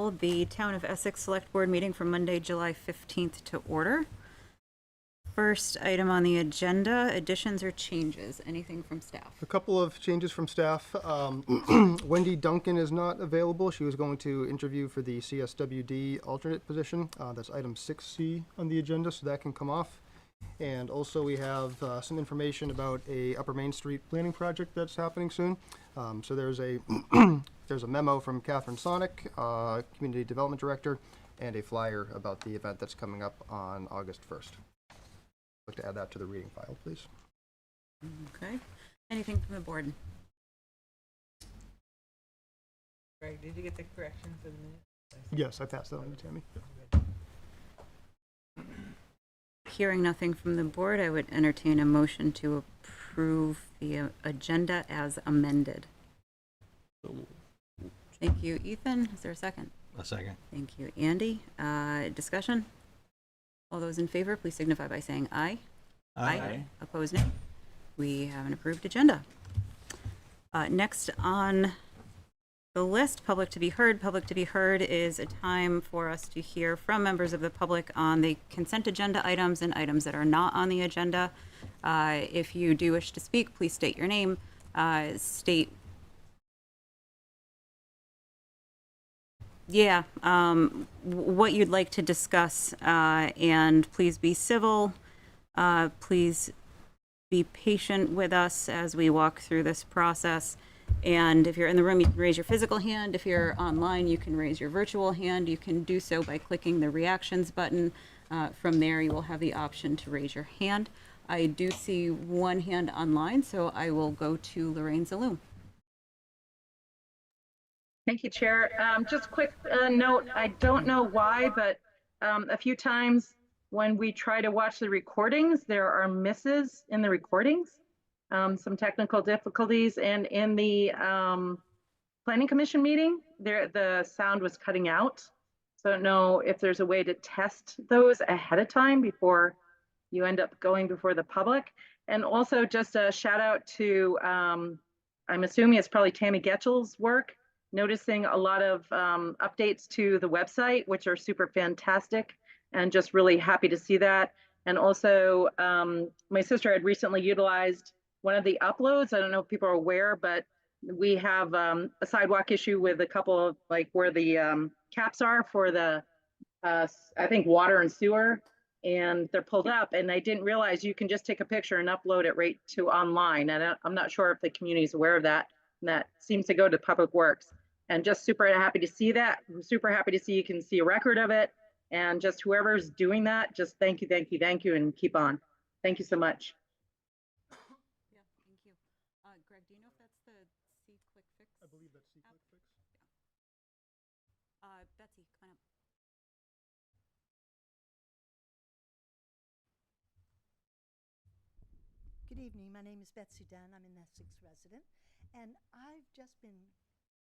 call the Town of Essex Selectboard meeting from Monday, July 15th to order. First item on the agenda, additions or changes? Anything from staff? A couple of changes from staff. Wendy Duncan is not available. She was going to interview for the CSWD alternate position. That's item 6C on the agenda, so that can come off. And also we have some information about a Upper Main Street planning project that's happening soon. So there's a there's a memo from Catherine Sonic, Community Development Director, and a flyer about the event that's coming up on August 1st. I'd like to add that to the reading file, please. Okay. Anything from the board? Greg, did you get the correction for the minute? Yes, I passed that on to Tammy. Hearing nothing from the board, I would entertain a motion to approve the agenda as amended. Thank you, Ethan. Is there a second? A second. Thank you, Andy. Discussion? All those in favor, please signify by saying aye. Aye. Opposed, nay. We have an approved agenda. Next on the list, public to be heard. Public to be heard is a time for us to hear from members of the public on the consent agenda items and items that are not on the agenda. If you do wish to speak, please state your name, state what you'd like to discuss, and please be civil. Please be patient with us as we walk through this process. And if you're in the room, you can raise your physical hand. If you're online, you can raise your virtual hand. You can do so by clicking the reactions button. From there, you will have the option to raise your hand. I do see one hand online, so I will go to Lorraine Zaloom. Thank you, Chair. Just a quick note, I don't know why, but a few times when we try to watch the recordings, there are misses in the recordings, some technical difficulties, and in the Planning Commission meeting, the sound was cutting out. So I don't know if there's a way to test those ahead of time before you end up going before the public. And also just a shout out to, I'm assuming it's probably Tammy Getchell's work, noticing a lot of updates to the website, which are super fantastic, and just really happy to see that. And also, my sister had recently utilized one of the uploads. I don't know if people are aware, but we have a sidewalk issue with a couple of, like, where the caps are for the, I think, water and sewer, and they're pulled up, and I didn't realize you can just take a picture and upload it right to online. And I'm not sure if the community is aware of that, and that seems to go to Public Works. And just super happy to see that. I'm super happy to see you can see a record of it. And just whoever's doing that, just thank you, thank you, thank you, and keep on. Thank you so much. Yeah, thank you. Greg, do you know if that's the C-Click Fix? I believe that's C-Click Fix. Betsy, come on up. Good evening. My name is Betsy Dunn. I'm an Essex resident, and I've just been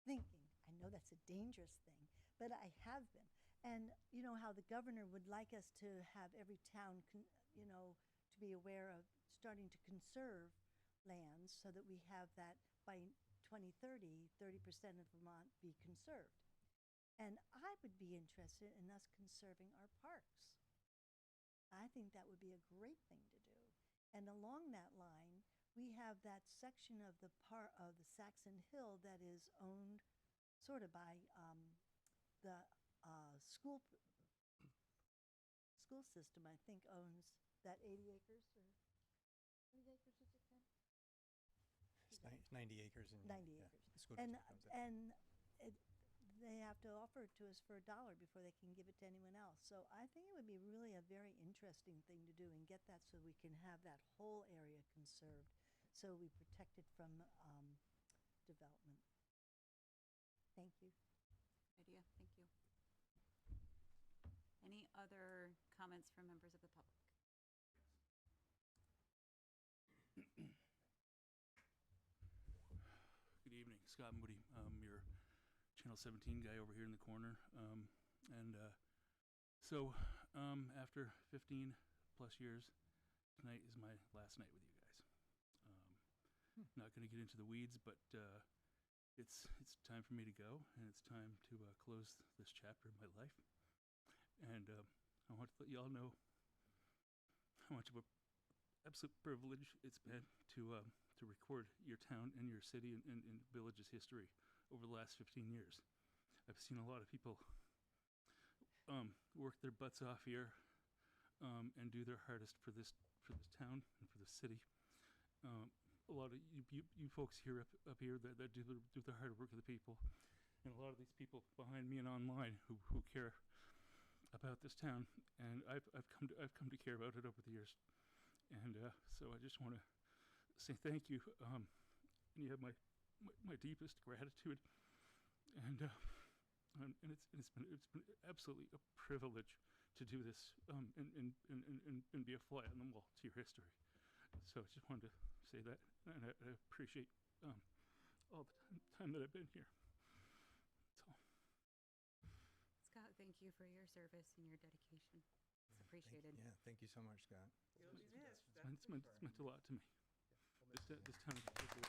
thinking, I know that's a dangerous thing, but I have been. And you know how the governor would like us to have every town, to be aware of starting to conserve lands so that we have that by 2030, 30% of Vermont be conserved. And I would be interested in us conserving our parks. I think that would be a great thing to do. And along that line, we have that section of the Saxon Hill that is owned sort of by the school system, I think, owns that 80 acres, or how many acres is it, Ken? It's 90 acres. 90 acres. The school And district owns it. they have to offer it to us for $1 before they can give it to anyone else. So I think it would be really a very interesting thing to do and get that so we can have that whole area conserved, so we protect it from development. Thank you. Good idea. Thank you. Any other comments from members of the public? Good evening, Scott Moody. Your Channel 17 guy over here in the corner. After 15 plus years, tonight is my last night with you guys. Not going to get into the weeds, but it's time for me to go, and it's time to close this chapter of my life. And I want to let you all know how much of a absolute privilege it's been to record your town and your city and village's history over the last 15 years. I've seen a lot of people work their butts off here and do their hardest for this town and for the city. A lot of you folks here up here that do the hard work of the people, and a lot of these people behind me and online who care about this town, and I've come to care about it over the years, and so I just want to say thank you, and you have my deepest gratitude, and it's been absolutely a privilege to do this and be a fly on the wall to your history. So I just wanted to say that, and I appreciate all the time that I've been here. That's all. Scott, thank you for your service and your dedication. It's appreciated. Yeah, thank you so much, Scott. You'll be missed. It's meant a lot to me. This town in particular.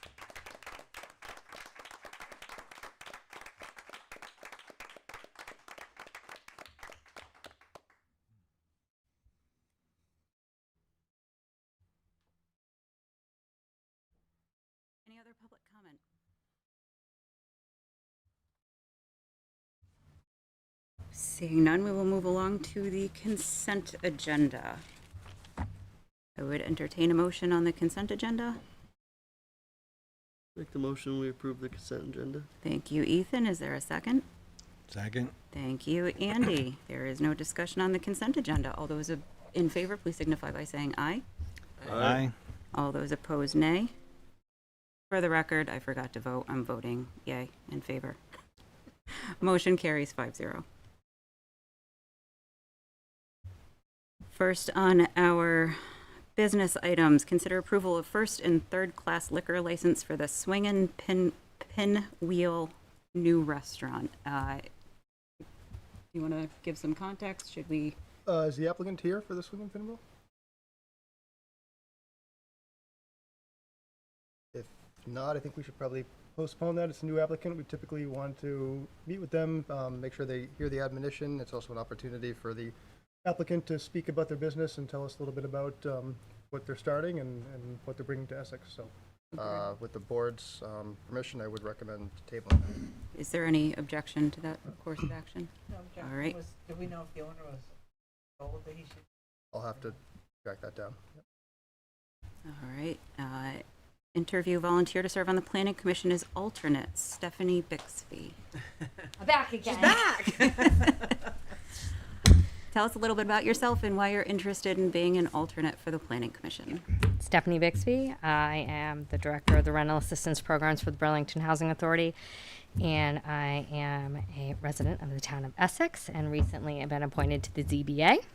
Any other public comment? Seeing none, we will move along to the consent agenda. I would entertain a motion on the consent agenda. Make the motion, we approve the consent agenda. Thank you, Ethan. Is there a second? Second. Thank you, Andy. There is no discussion on the consent agenda. All those in favor, please signify by saying aye. Aye. All those opposed, nay. For the record, I forgot to vote. I'm voting yay, in favor. Motion carries 5-0. First on our business items, consider approval of first and third class liquor license for the Swingin' Pinwheel new restaurant. You want to give some context? Should we? Is the applicant here for the Swingin' Pinwheel? If not, I think we should probably postpone that. It's a new applicant. We typically want to meet with them, make sure they hear the admonition. It's also an opportunity for the applicant to speak about their business and tell us a little bit about what they're starting and what they're bringing to Essex. So with the board's permission, I would recommend tabling that. Is there any objection to that course of action? No objection. All right. Do we know if the owner was told that he should? I'll have to track that down. Yep. All right. Interview volunteer to serve on the planning commission is alternate Stephanie Bixby. I'm back again. She's back! Tell us a little bit about yourself and why you're interested in being an alternate for the planning commission. Stephanie Bixby. I am the director of the rental assistance programs for the Burlington Housing Authority, and I am a resident of the town of Essex, and recently I've been appointed to the ZBA.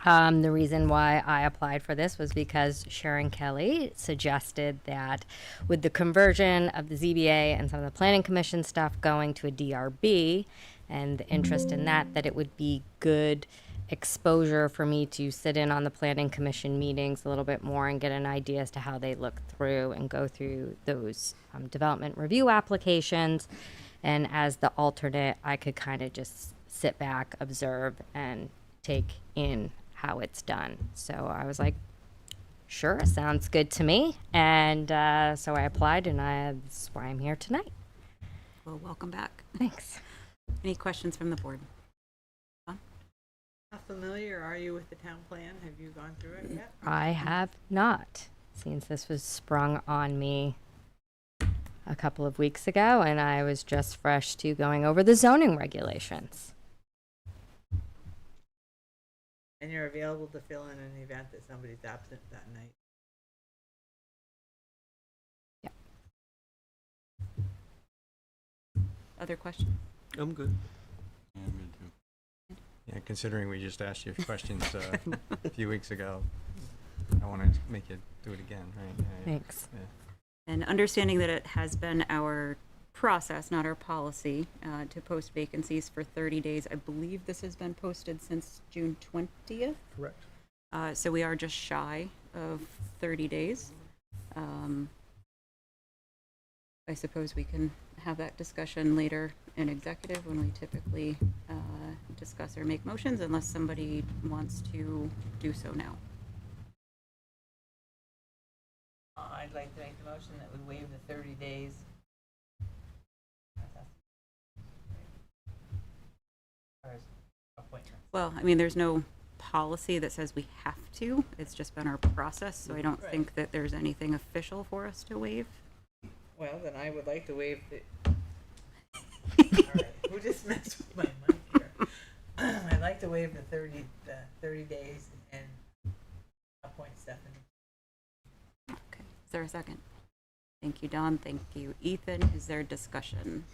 The reason why I applied for this was because Sharon Kelly suggested that with the conversion of the ZBA and some of the planning commission stuff going to a DRB and the interest in that it would be good exposure for me to sit in on the planning commission meetings a little bit more and get an idea as to how they look through and go through those development review applications. And as the alternate, I could kind of just sit back, observe, and take in how it's done. So I was like, sure, sounds good to me. And so I applied, and that's why I'm here tonight. Well, welcome back. Thanks. Any questions from the board? How familiar are you with the town plan? Have you gone through it yet? I have not, since this was sprung on me a couple of weeks ago, and I was just fresh to going over the zoning regulations. And you're available to fill in the event that somebody's absent that night? Other questions? I'm good. Yeah, I'm good too. Yeah, considering we just asked you questions a few weeks ago, I want to make you do it again, right? Yeah, Thanks. yeah. And understanding that it has been our process, not our policy, to post vacancies for 30 days. I believe this has been posted since June 20th. Correct. So we are just shy of 30 days. I suppose we can have that discussion later in executive when we typically discuss or make motions, unless somebody wants to do so now. I'd like to make the motion that we waive the 30 days. As appointments. Well, I mean, there's no policy that says we have to. It's just been our process, so I don't Right. think that there's anything official for us to waive. Well, then I would like to waive the. All right, who just messed with my mic here? I'd like to waive the 30 days and appoint Stephanie. Okay, is there a second? Thank you, Don. Thank you, Ethan. Is there discussion?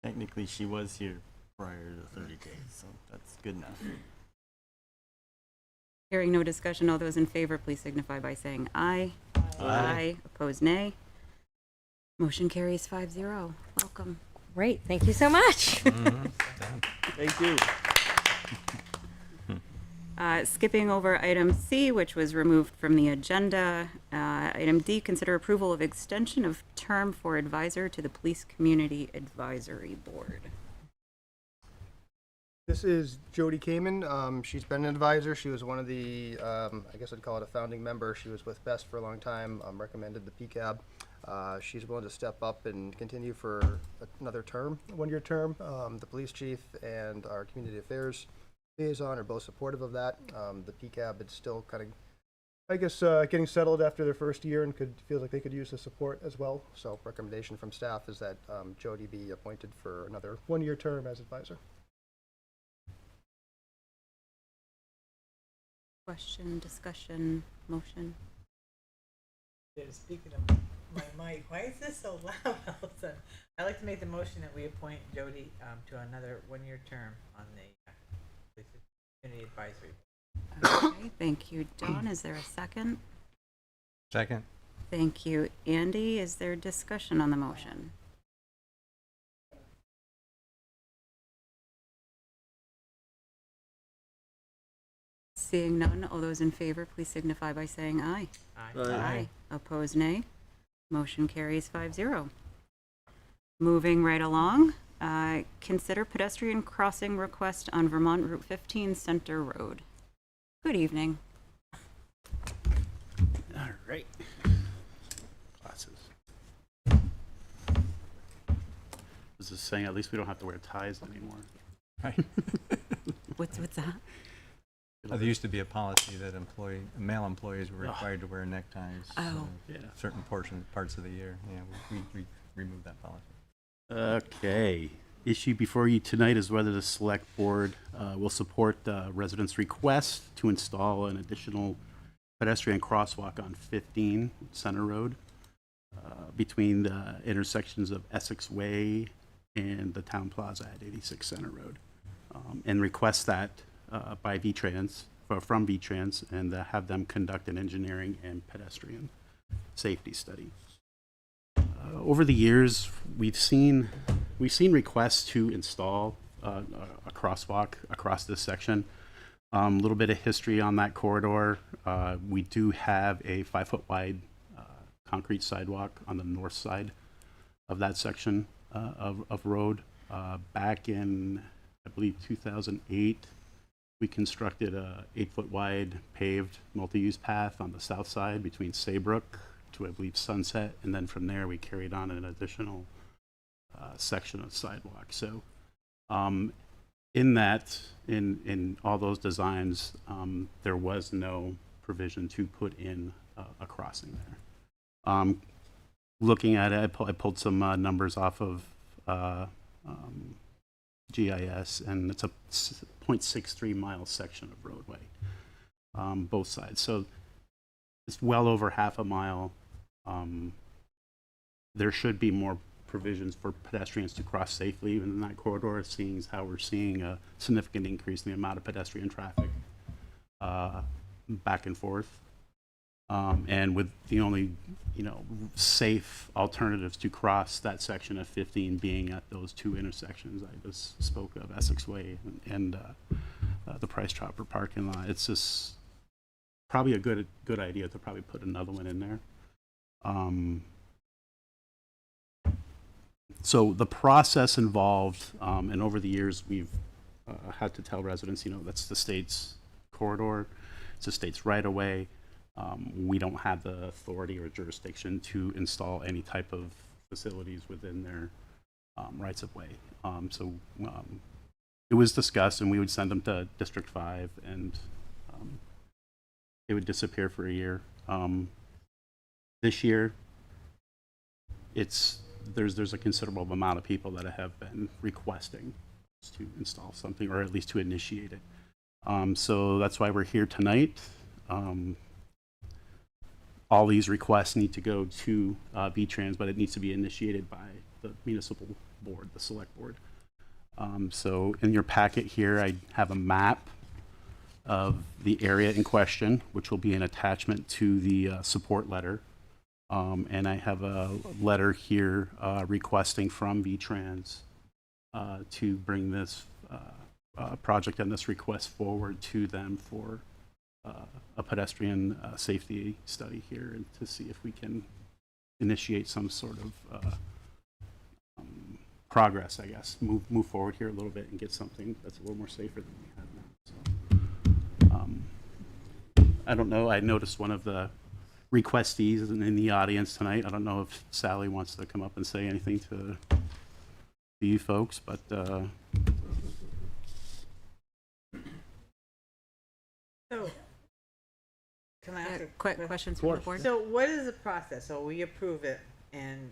Technically, she was here prior to 30 days, so that's good enough. Hearing no discussion, all those in favor, please signify by saying aye. Aye. Opposed, nay. Motion carries 5-0. Welcome. Great. Thank you so much. Thank you. Skipping over item C, which was removed from the agenda. Item D, consider approval of extension of term for advisor to the Police Community Advisory Board. This is Jody Kamen. She's been an advisor. She was one of the, I guess I'd call it a founding member. She was with BEST for a long time, recommended the PCAB. She's willing to step up and continue for another term, one-year term. The police chief and our community affairs liaison are both supportive of that. The PCAB is still kind of, I guess, getting settled after their first year and feels like they could use the support as well. So recommendation from staff is that Jody be appointed for another one-year term as advisor. Question, discussion, motion. Speaking of my mic, why is this so loud all of a sudden? I'd like to make the motion that we appoint Jody to another one-year term on the Police Community Advisory. Okay, thank you, Don. Is there a second? Second? Thank you, Andy. Is there discussion on the motion? Seeing none, all those in favor, please signify by saying aye. Aye. Opposed, nay. Motion carries 5-0. Moving right along, consider pedestrian crossing request on Vermont Route 15 Center Road. Good evening. All right. Glasses. This is saying at least we don't have to wear ties anymore. Right. What's that? There used to be a policy that male employees were required to wear neckties. Oh. Yeah. Certain parts of the year. Yeah, we removed that policy. Okay. Issue before you tonight is whether the select board will support the residents' request to install an additional pedestrian crosswalk on 15 Center Road between the intersections of Essex Way and the Town Plaza at 86 Center Road, and request that by VTrans, from VTrans, and have them conduct an engineering and pedestrian safety study. Over the years, we've seen requests to install a crosswalk across this section. A little bit of history on that corridor. We do have a 5-foot wide concrete sidewalk on the north side of that section of road. Back in, I believe, 2008, we constructed a 8-foot wide paved multi-use path on the south side between Saybrook to, I believe, Sunset, and then from there we carried on an additional section of sidewalk. So in all those designs, there was no provision to put in a crossing there. Looking at it, I pulled some numbers off of GIS, and it's a 0.63 mile section of roadway, both sides. So it's well over half a mile. There should be more provisions for pedestrians to cross safely even in that corridor, seeing as how we're seeing a significant increase in the amount of pedestrian traffic back and forth. And with the only, safe alternatives to cross that section of 15 being at those two intersections I just spoke of, Essex Way and the Price Chopper parking lot. It's just probably a good idea to probably put another one in there. So the process involved, and over the years, we've had to tell residents, that's the state's corridor, it's the state's right-of-way. We don't have the authority or jurisdiction to install any type of facilities within their rights-of-way. So it was discussed, and we would send them to District 5, and it would disappear for a year. This year, there's a considerable amount of people that have been requesting to install something, or at least to initiate it. So that's why we're here tonight. All these requests need to go to V-Trans, but it needs to be initiated by the municipal board, the select board. So in your packet here, I have a map of the area in question, which will be an attachment to the support letter. And I have a letter here requesting from V-Trans to bring this project and this request forward to them for a pedestrian safety study here, and to see if we can initiate some sort of progress, I guess, move forward here a little bit and get something that's a little more safer than we have now. So, I don't know, I noticed one of the requestees in the audience tonight. I don't know if Sally wants to come up and say anything to you folks, but So, can I ask a Questions from the board? So what is the process? So we approve it and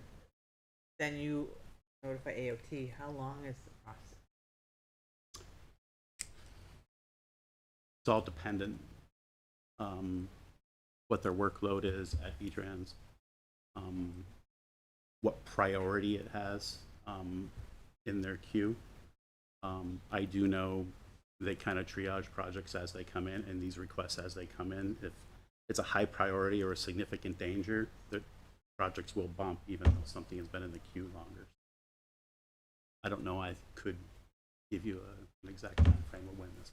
then you notify AOT. How long is the process? it's all dependent what their workload is at V-Trans, what priority it has in their queue. I do know they kind of triage projects as they come in, and these requests as they come in. If it's a high priority or a significant danger, the projects will bump even though something has been in the queue longer. I don't know, I could give you an exact time frame of when this.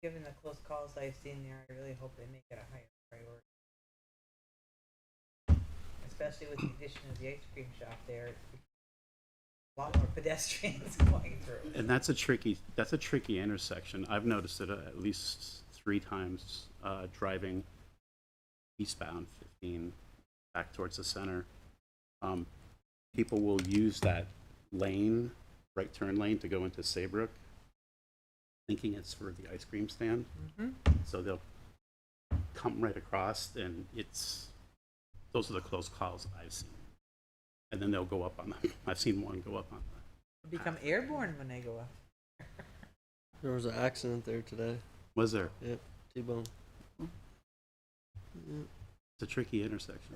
Given the close calls I've seen there, I really hope they make it a higher priority. Especially with the addition of the ice cream shop there, it's a lot more pedestrians going through. And that's a tricky intersection. I've noticed it at least 3 times driving eastbound 15 back towards the center. People will use that lane, right turn lane, to go into Saybrook, thinking it's for the ice cream stand. So they'll come right across, and those are the close calls I've seen. And then they'll go up on them. I've seen one go up on them. Become airborne when they go up. There was an accident there today. Was there? Yep, T-bone. It's a tricky intersection.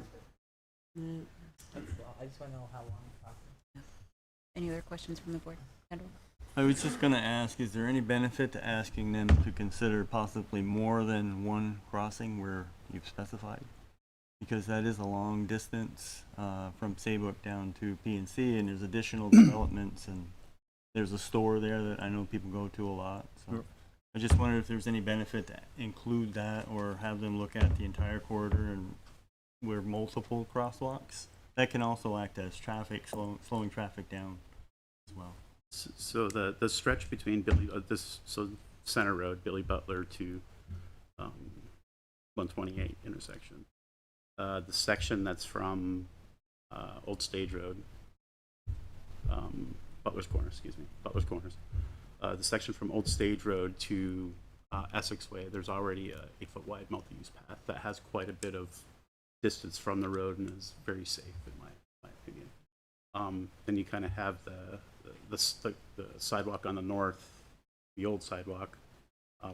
That's all. I just want to know how long the process. Any other questions from the board? Kendall? I was just gonna ask, is there any benefit to asking them to consider possibly more than one crossing where you've specified? Because that is a long distance from Saybrook down to PNC, and there's additional developments, and there's a store there that I know people go to a lot. So I just wondered if there's any benefit to include that, or have them look at the entire corridor and where multiple crosswalks. That can also act as traffic, slowing traffic down as well. So the stretch between Center Road, Billy Butler to 128 intersection. The section that's from Old Stage Road, Butler's Corners. The section from Old Stage Road to Essex Way, there's already a 8-foot wide multi-use path that has quite a bit of distance from the road and is very safe in my opinion. Then you kind of have the sidewalk on the north, the old sidewalk,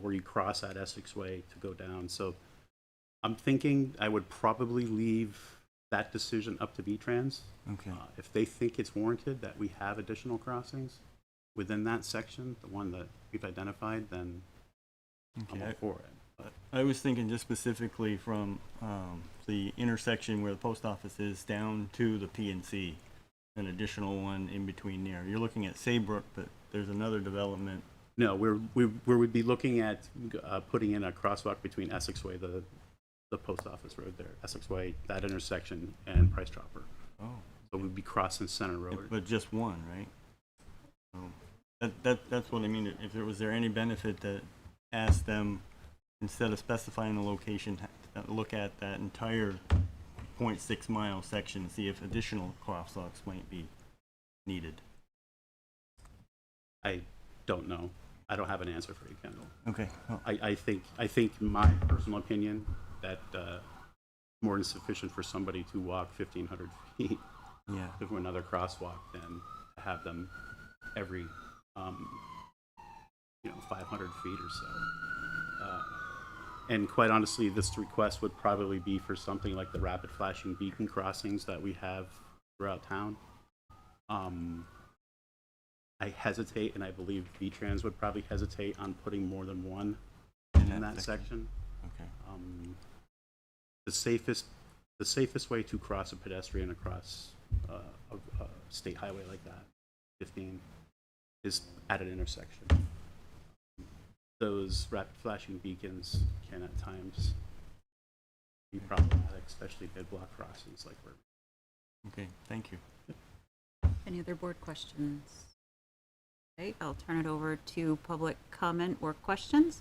where you cross at Essex Way to go down. So I'm thinking I would probably leave that decision up to V-Trans. Okay. If they think it's warranted that we have additional crossings within that section, the one that we've identified, then I'm all for it. But I was thinking just specifically from the intersection where the post office is down to the PNC, an additional one in between there. You're looking at Saybrook, but there's another development. no, we would be looking at putting in a crosswalk between Essex Way, the post office road there, Essex Way, that intersection, and Price Chopper. Oh. So we'd be crossing Center Road. But just one, right? So that's what I mean. If was there any benefit to ask them, instead of specifying the location, look at that entire 0.6 mile section and see if additional crosswalks might be needed? I don't know. I don't have an answer for you, Kendall. Okay. Well, I think my personal opinion that more than sufficient for somebody to walk 1,500 feet yeah. to another crosswalk than to have them every 500 feet or so. And quite honestly, this request would probably be for something like the rapid flashing beacon crossings that we have throughout town. I hesitate, and I believe V-Trans would probably hesitate on putting more than one in that section. Okay. The safest way to cross a pedestrian across a state highway like that, 15, is at an intersection. Those rapid flashing beacons can at times be problematic, especially mid-block crossings like we're. Okay, thank you. Any other board questions? Okay, I'll turn it over to public comment or questions.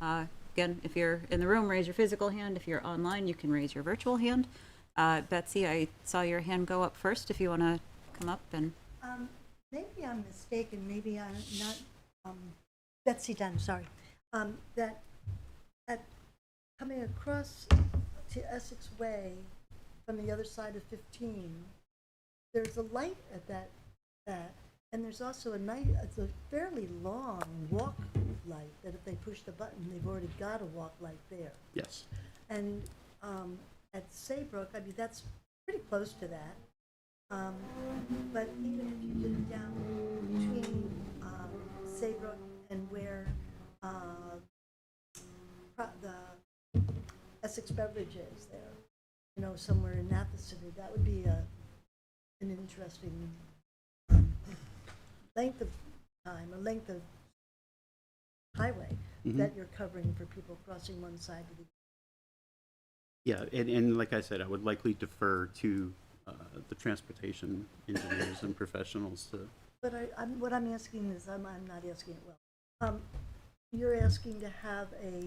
Again, if you're in the room, raise your physical hand. If you're online, you can raise your virtual hand. Betsy, I saw your hand go up first. If you want to come up and. Maybe I'm mistaken, maybe I'm not, Betsy Dunn, sorry. That at coming across to Essex Way from the other side of 15, there's a light at that, and there's also it's a fairly long walk light that if they push the button, they've already got a walk light there. Yes. And at Saybrook, I mean, that's pretty close to that. But even if you did it down between Saybrook and where the Essex Beverage is there, somewhere in that vicinity, that would be an interesting length of time, a length of highway that you're covering for people crossing one side to the other. Yeah, and like I said, I would likely defer to the transportation engineers and professionals to. But what I'm asking is, I'm not asking it well. You're asking to have a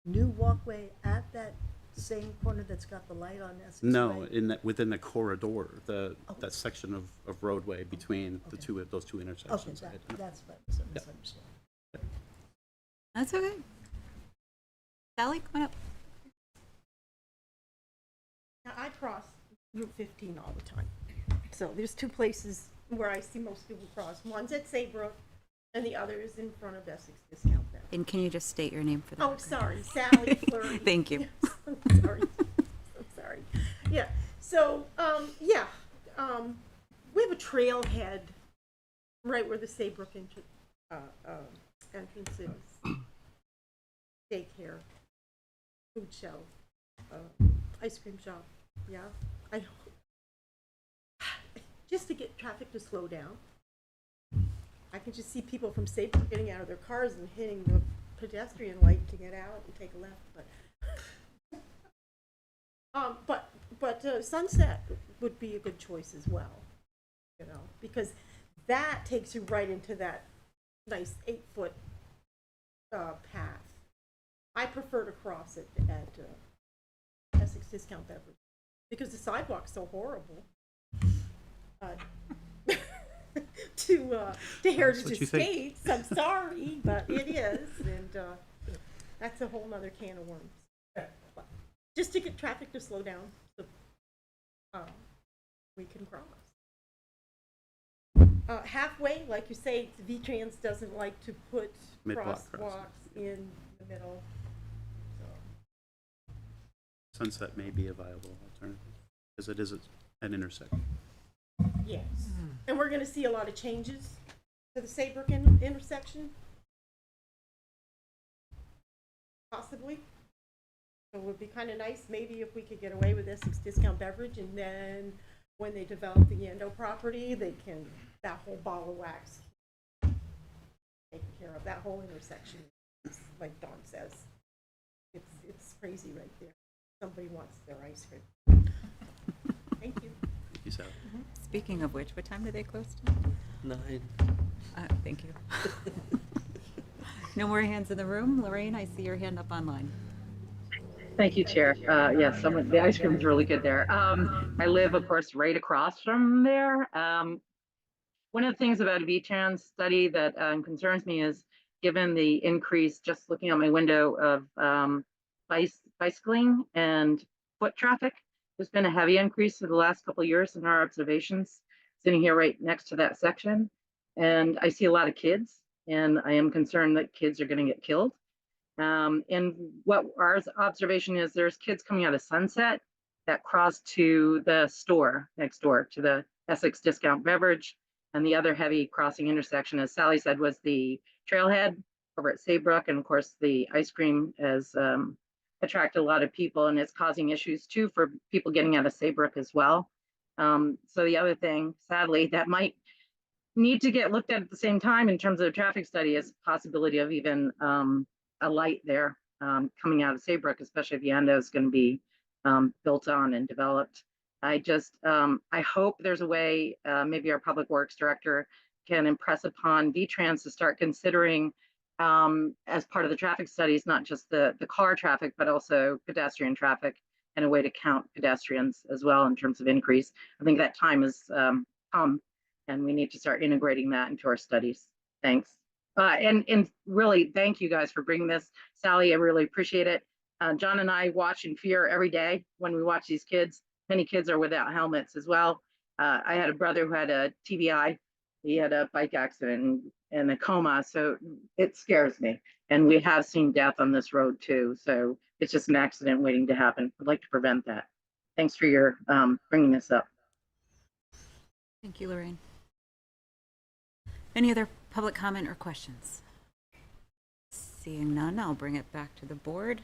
new walkway at that same corner that's got the light on Essex No, Way? within the corridor, that section of roadway between those two Okay, intersections. that's what I misunderstood. That's okay. Sally, come on up. Now, I cross Route 15 all the time. So there's two places where I see most people cross. One's at Saybrook, and the other is in front of Essex Discount Bank. And can you just state your name for the Oh, record? sorry, Sally Fleury. Thank you. I'm sorry. I'm sorry. Yeah. So, we have a trailhead right where the Saybrook entrance is. Daycare, food shelf, ice cream shop. Yeah. Just to get traffic to slow down. I can just see people from Saybrook getting out of their cars and hitting the pedestrian light to get out and take a left. But Sunset would be a good choice as well, because that takes you right into that nice 8-foot path. I prefer to cross it at Essex Discount Beverage because the sidewalk's so horrible. To Heritage Estates, I'm sorry, but it is, and that's a whole nother can of worms. Just to get traffic to slow down, so we can cross. Halfway, like you say, V-Trans doesn't like to put Mid-block crosswalks in the middle. Sunset may be a viable alternative, because it is an intersection. Yes, and we're going to see a lot of changes to the Saybrook intersection, possibly. So it would be kind of nice, maybe if we could get away with Essex Discount Beverage, and then when they develop the Yando property, they can, that whole ball of wax taken care of. That whole intersection, like Dawn says, it's crazy right there. Somebody wants their ice cream. Thank you. you, Sally. Speaking of which, what time do they close to? 9. Thank you. No more hands in the room. Lorraine, I see your hand up online. Thank you, Chair. Yes, the ice cream is really good there. I live, of course, right across from there. One of the things about a V-Trans study that concerns me is given the increase, just looking out my window of bicycling and foot traffic, there's been a heavy increase for the last couple of years in our observations, sitting here right next to that section. And I see a lot of kids, and I am concerned that kids are going to get killed. And what our observation is, there's kids coming out of Sunset that cross to the store next door to the Essex Discount Beverage. And the other heavy crossing intersection, as Sally said, was the trailhead over at Saybrook. And of course, the ice cream has attracted a lot of people, and it's causing issues too for people getting out of Saybrook as well. So the other thing, sadly, that might need to get looked at the same time in terms of the traffic study is possibility of even a light there coming out of Saybrook, especially if Yando is going to be built on and developed. I hope there's a way, maybe our public works director can impress upon V-Trans to start considering as part of the traffic studies, not just the car traffic, but also pedestrian traffic and a way to count pedestrians as well in terms of increase. I think that time has come, and we need to start integrating that into our studies. Thanks. And really, thank you guys for bringing this. Sally, I really appreciate it. John and I watch in fear every day when we watch these kids. Many kids are without helmets as well. I had a brother who had a TBI. He had a bike accident and a coma, so it scares me. And we have seen death on this road too, so it's just an accident waiting to happen. I'd like to prevent that. Thanks for your bringing this up. Thank you, Lorraine. Any other public comment or questions? Seeing none, I'll bring it back to the board.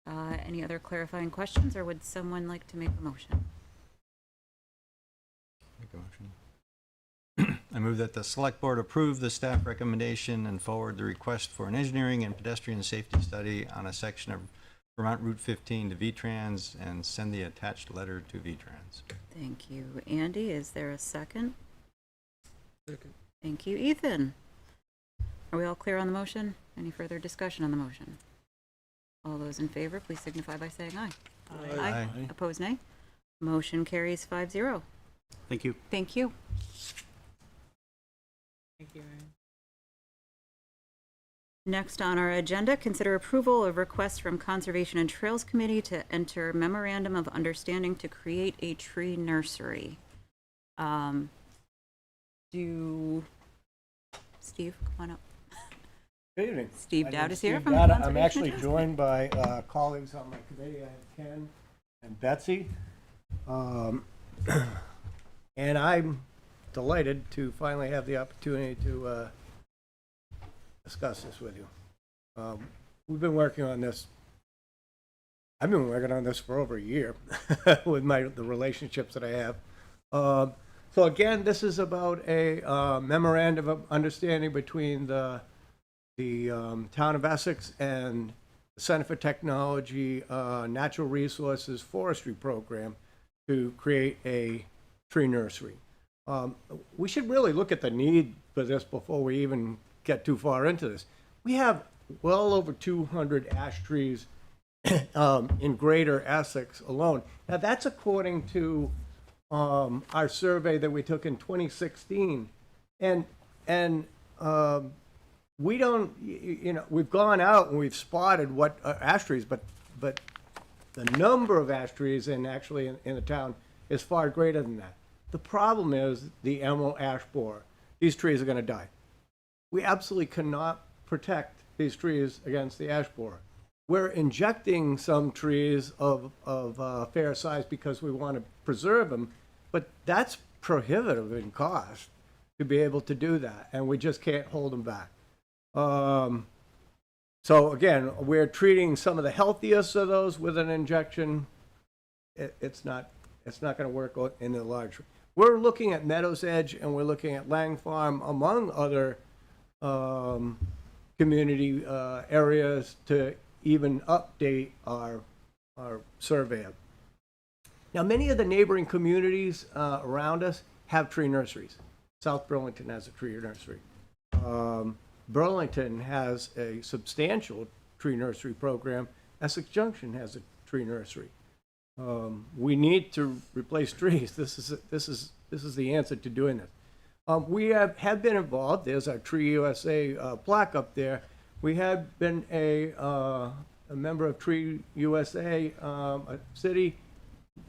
Any other clarifying questions, or would someone like to make a motion? Make a motion. I move that the select board approve the staff recommendation and forward the request for an engineering and pedestrian safety study on a section of Vermont Route 15 to V-Trans and send the attached letter to V-Trans. Thank you. Andy, is there a second? Second. Thank you. Ethan? Are we all clear on the motion? Any further discussion on the motion? All those in favor, please signify by saying aye. Aye. Opposed, nay. Motion carries 5-0. Thank you. Thank you. Thank you, Ryan. Next on our agenda, consider approval of request from Conservation and Trails Committee to enter memorandum of understanding to create a tree nursery. Steve, come on up. Good evening. Steve My Dowd name's is here Steve from Dowd. Conservation I'm actually and Trails. joined by colleagues on my committee. I have Ken and Betsy. And I'm delighted to finally have the opportunity to discuss this with you. We've been working on this. I've been working on this for over a year with the relationships that I have. So again, this is about a memorandum of understanding between the town of Essex and the Center for Technology Natural Resources Forestry Program to create a tree nursery. We should really look at the need for this before we even get too far into this. We have well over 200 ash trees in greater Essex alone. Now that's according to our survey that we took in 2016. And we don't, we've gone out and we've spotted what ash trees, but the number of ash trees in the town is far greater than that. The problem is the emerald ash borer. These trees are going to die. We absolutely cannot protect these trees against the ash borer. We're injecting some trees of fair size because we want to preserve them, but that's prohibitive in cost to be able to do that, and we just can't hold them back. So again, we're treating some of the healthiest of those with an injection. It's not going to work in the large. We're looking at Meadows Edge and we're looking at Lang Farm, among other community areas, to even update our survey. Now, many of the neighboring communities around us have tree nurseries. South Burlington has a tree nursery. Burlington has a substantial tree nursery program. Essex Junction has a tree nursery. We need to replace trees. This is the answer to doing this. We have been involved. There's our Tree USA plaque up there. We have been a member of Tree USA, a city.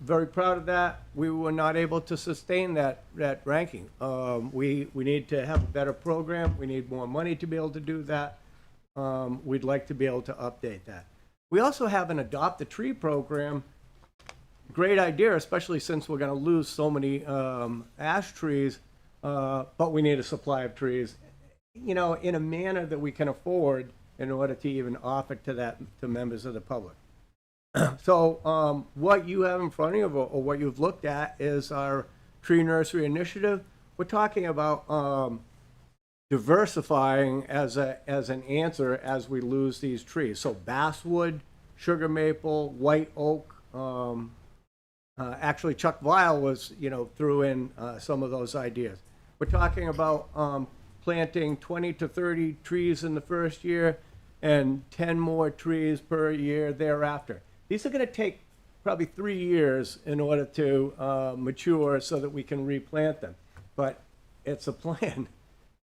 Very proud of that. We were not able to sustain that ranking. We need to have a better program. We need more money to be able to do that. We'd like to be able to update that. We also have an Adopt a Tree program. Great idea, especially since we're going to lose so many ash trees, but we need a supply of trees, in a manner that we can afford in order to even offer to members of the public. So what you have in front of you, or what you've looked at, is our tree nursery initiative. We're talking about diversifying as an answer as we lose these trees. So basswood, sugar maple, white oak. Actually, Chuck Weil was, threw in some of those ideas. We're talking about planting 20 to 30 trees in the first year and 10 more trees per year thereafter. These are going to take probably 3 years in order to mature so that we can replant them. But it's a plan,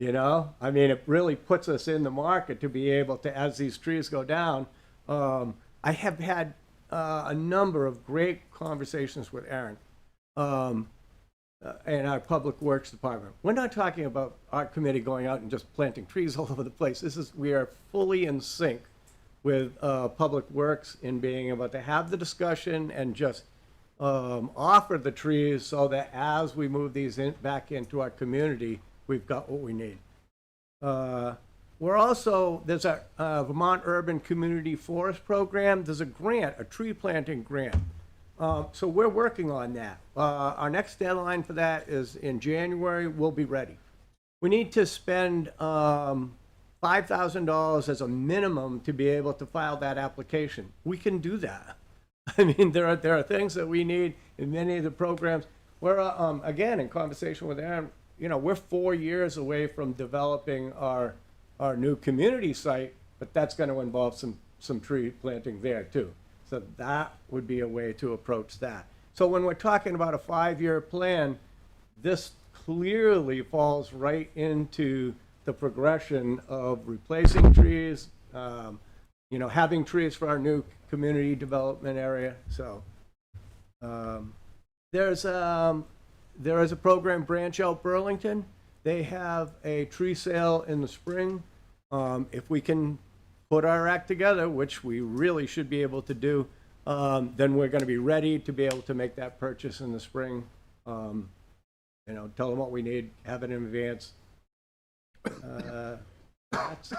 I mean, it really puts us in the market to be able to, as these trees go down. I have had a number of great conversations with Aaron and our Public Works Department. We're not talking about our committee going out and just planting trees all over the place. We are fully in sync with Public Works in being able to have the discussion and just offer the trees so that as we move these back into our community, we've got what we need. There's a Vermont Urban Community Forest Program. There's a grant, a tree planting grant. So we're working on that. Our next deadline for that is in January. We'll be ready. We need to spend $5,000 as a minimum to be able to file that application. We can do that. I mean, there are things that we need in many of the programs. We're, again, in conversation with Aaron, we're 4 years away from developing our new community site, but that's going to involve some tree planting there too. So that would be a way to approach that. So when we're talking about a 5-year plan, this clearly falls right into the progression of replacing trees, having trees for our new community development area. So there is a program, Branch Out Burlington. They have a tree sale in the spring. If we can put our act together, which we really should be able to do, then we're going to be ready to be able to make that purchase in the spring. Tell them what we need, have it in advance. That's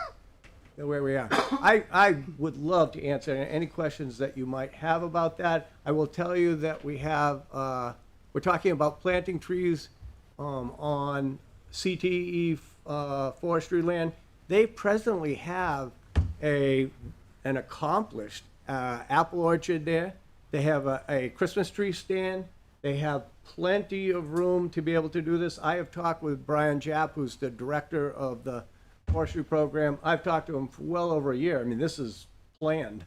the way we are. I would love to answer any questions that you might have about that. I will tell you that we're talking about planting trees on CTE forestry land. They presently have an accomplished apple orchard there. They have a Christmas tree stand. They have plenty of room to be able to do this. I have talked with Brian Japp, who's the director of the forestry program. I've talked to him for well over a year. I mean, this is planned,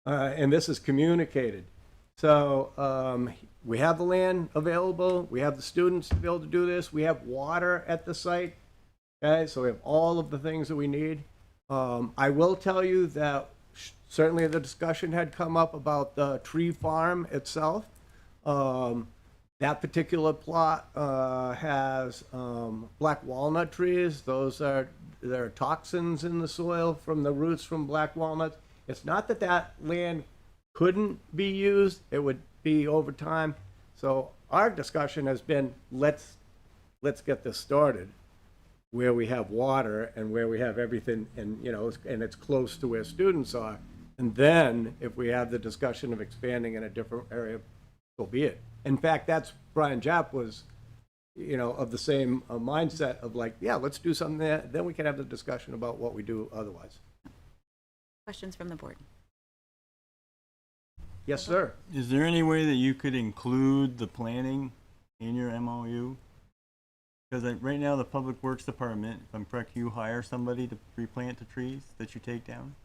and this is communicated. So we have the land available. We have the students to be able to do this. We have water at the site. Okay, so we have all of the things that we need. I will tell you that certainly the discussion had come up about the tree farm itself. That particular plot has black walnut trees. There are toxins in the soil from the roots from black walnuts. It's not that land couldn't be used. It would be over time. So our discussion has been, let's get this started where we have water and where we have everything, and and it's close to where students are. And then if we have the discussion of expanding in a different area, so be it. In fact, that's Brian Japp was, of the same mindset of like, yeah, let's do something there. Then we can have the discussion about what we do otherwise. Questions from the board? Yes, sir. Is there any way that you could include the planning in your MOU? Because right now, the Public Works Department, if I'm correct, you hire somebody to replant the trees that you take down?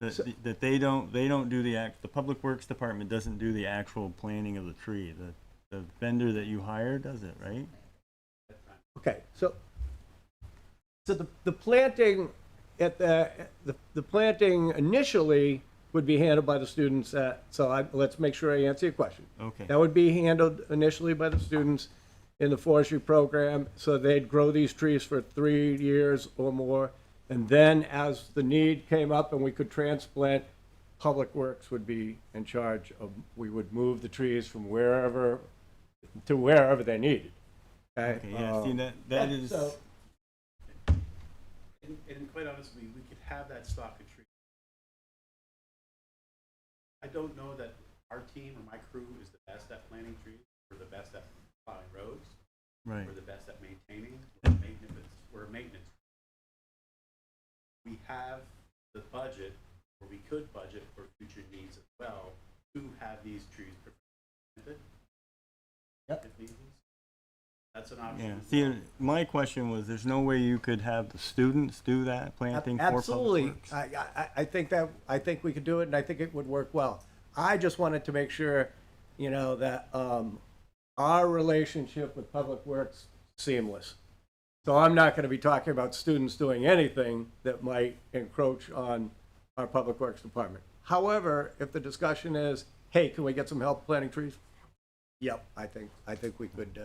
That they don't do the Public Works Department doesn't do the actual planting of the tree. The vendor that you hire does it, right? Okay, so the planting at the planting initially would be handled by the students let's make sure I answer your question. Okay. That would be handled initially by the students in the forestry program, so they'd grow these trees for 3 years or more, and then as the need came up and we could transplant, Public Works would be in charge of, we would move the trees from wherever to wherever they needed. Okay, Yeah. See that is. so- And quite honestly, we could have that stock of trees. I don't know that our team or my crew is the best at planting trees, or the best at plowing roads, Right. we're the best at maintaining, we're a maintenance. We have the budget, or we could budget for future needs as well, to have these trees planted. Yep. If needed. That's an option. Yeah. as See, well. my question was, there's no way you could have the students do that planting for Absolutely. Public Works? I think we could do it, and I think it would work well. I just wanted to make sure, that our relationship with Public Works seamless. So I'm not going to be talking about students doing anything that might encroach on our Public Works department. However, if the discussion is, hey, can we get some help planting trees? Yep, I think we could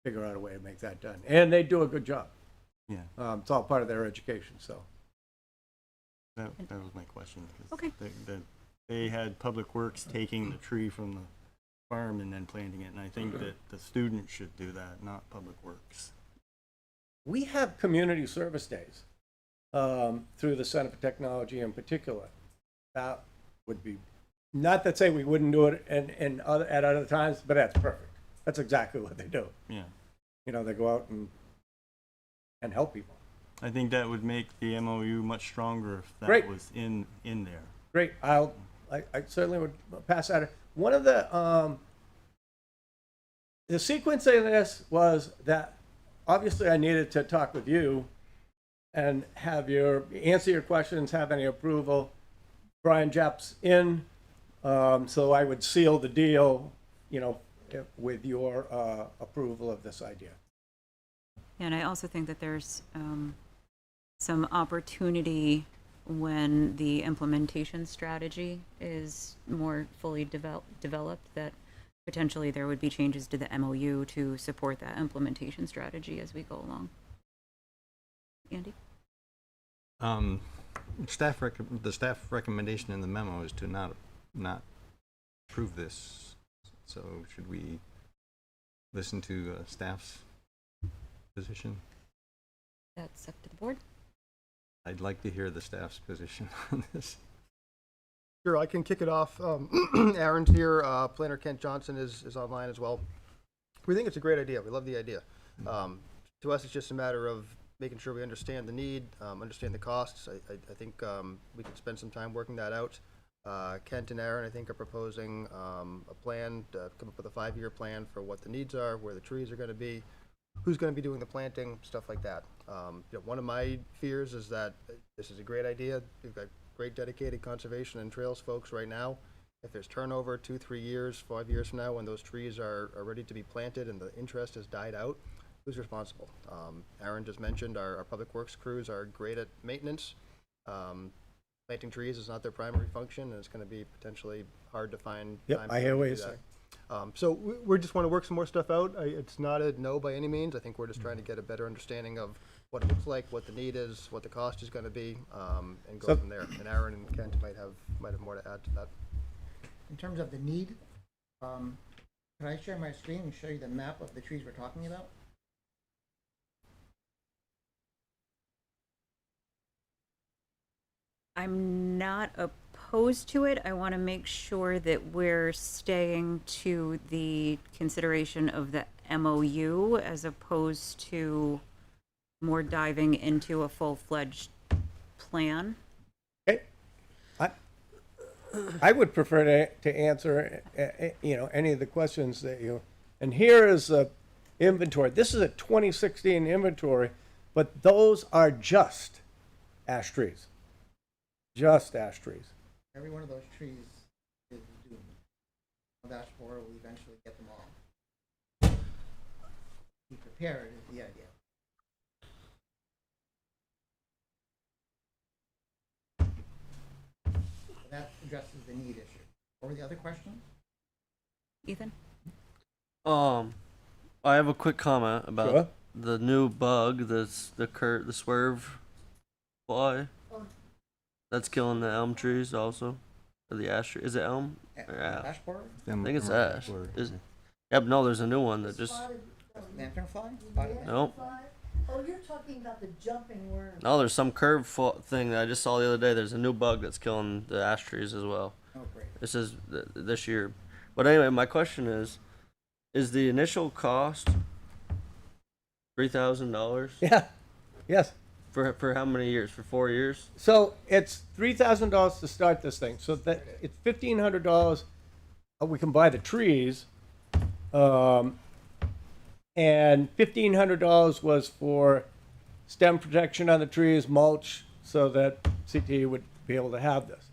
figure out a way to make that done, and they do a good job. Yeah. It's all part of their education, so. That was my question. 'Cause Okay. They had Public Works taking the tree from the farm and then planting it, and I think that the students should do that, not Public Works. We have community service days through the Center for Technology in particular. That would be, not that say we wouldn't do it at other times, but that's perfect. That's exactly what they do. Yeah. They go out and help people. I think that would make the MOU much stronger if that Great. was in there. Great, I certainly would pass that. One of the sequencing of this was that obviously I needed to talk with you and answer your questions, have any approval. Brian Jepp's in, so I would seal the deal, with your approval of this idea. And I also think that there's some opportunity when the implementation strategy is more fully developed, that potentially there would be changes to the MOU to support that implementation strategy as we go along. Andy? The staff recommendation in the memo is to not approve this. So should we listen to staff's position? That's up to the board. I'd like to hear the staff's position on this. Sure, I can kick it off. Aaron's here. Planner Kent Johnson is online as well. We think it's a great idea. We love the idea. To us, it's just a matter of making sure we understand the need, understand the costs. I think we can spend some time working that out. Kent and Aaron, I think, are proposing a plan to come up with a 5-year plan for what the needs are, where the trees are going to be, who's going to be doing the planting, stuff like that. One of my fears is that this is a great idea. We've got great dedicated conservation and trails folks right now. If there's turnover 2-3 years, 5 years from now, when those trees are ready to be planted and the interest has died out, who's responsible? Aaron just mentioned our public works crews are great at maintenance. Planting trees is not their primary function, and it's going to be potentially hard to find Yep, time I to hear what do you're that. saying. So we just want to work some more stuff out. It's not a no by any means. I think we're just trying to get a better understanding of what it looks like, what the need is, what the cost is going to be, and go So- from there. And Aaron and Kent might have more to add to that. In terms of the need, can I share my screen and show you the map of the trees we're talking about? I'm not opposed to it. I want to make sure that we're staying to the consideration of the MOU as opposed to more diving into a full-fledged plan. Okay. I would prefer to answer, any of the questions that you, and here is a inventory. This is a 2016 inventory, but those are just ash trees. Just ash trees. Every one of those trees is doomed. That's where we eventually get them all. Be prepared is the idea. That addresses the need issue. What were the other questions? Ethan? I have a quick comment about Sure. the new bug. That's the swerve fly. That's killing the elm trees also. Or the ash tree. Is it elm? Or ash? Ash borer? I think it's ash. Yeah, but no, there's a new one that just. Lanternfly? Nope. Oh, you're talking about the jumping worm. No, there's some curve thing that I just saw the other day. There's a new bug that's killing the ash trees as well. Oh, great. This is this year. But anyway, my question is the initial cost $3,000 Yeah, yes. for how many years? For 4 years? So it's $3,000 to start this thing. So that it's $1,500. We can buy the trees, and $1,500 was for stem protection on the trees, mulch, so that CTE would be able to have this.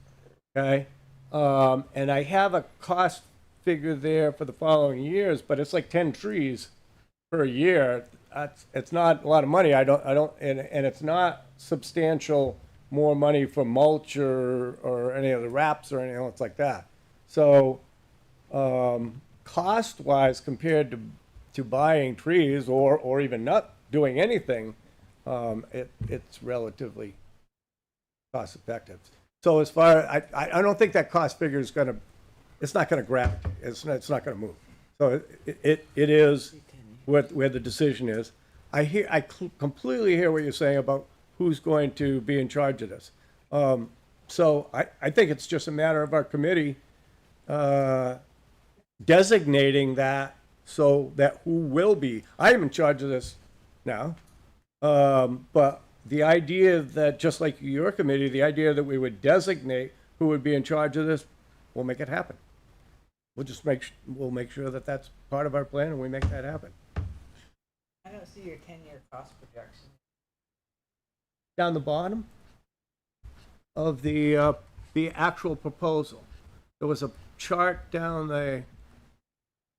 Okay, and I have a cost figure there for the following years, but it's like 10 trees per year. It's not a lot of money. I don't, and it's not substantial more money for mulch or any of the wraps or anything else like that. So, cost-wise, compared to buying trees or even not doing anything, it's relatively cost-effective. So as far, I don't think that cost figure is gonna, it's not gonna gravitate. It's not gonna move. So it is where the decision is. I completely hear what you're saying about who's going to be in charge of this. So I think it's just a matter of our committee designating that so that who will be. I am in charge of this now, but the idea that, just like your committee, the idea that we would designate who would be in charge of this, we'll make it happen. We'll make sure that that's part of our plan, and we make that happen. I don't see your 10-year cost projection. Down the bottom of the actual proposal, there was a chart down the.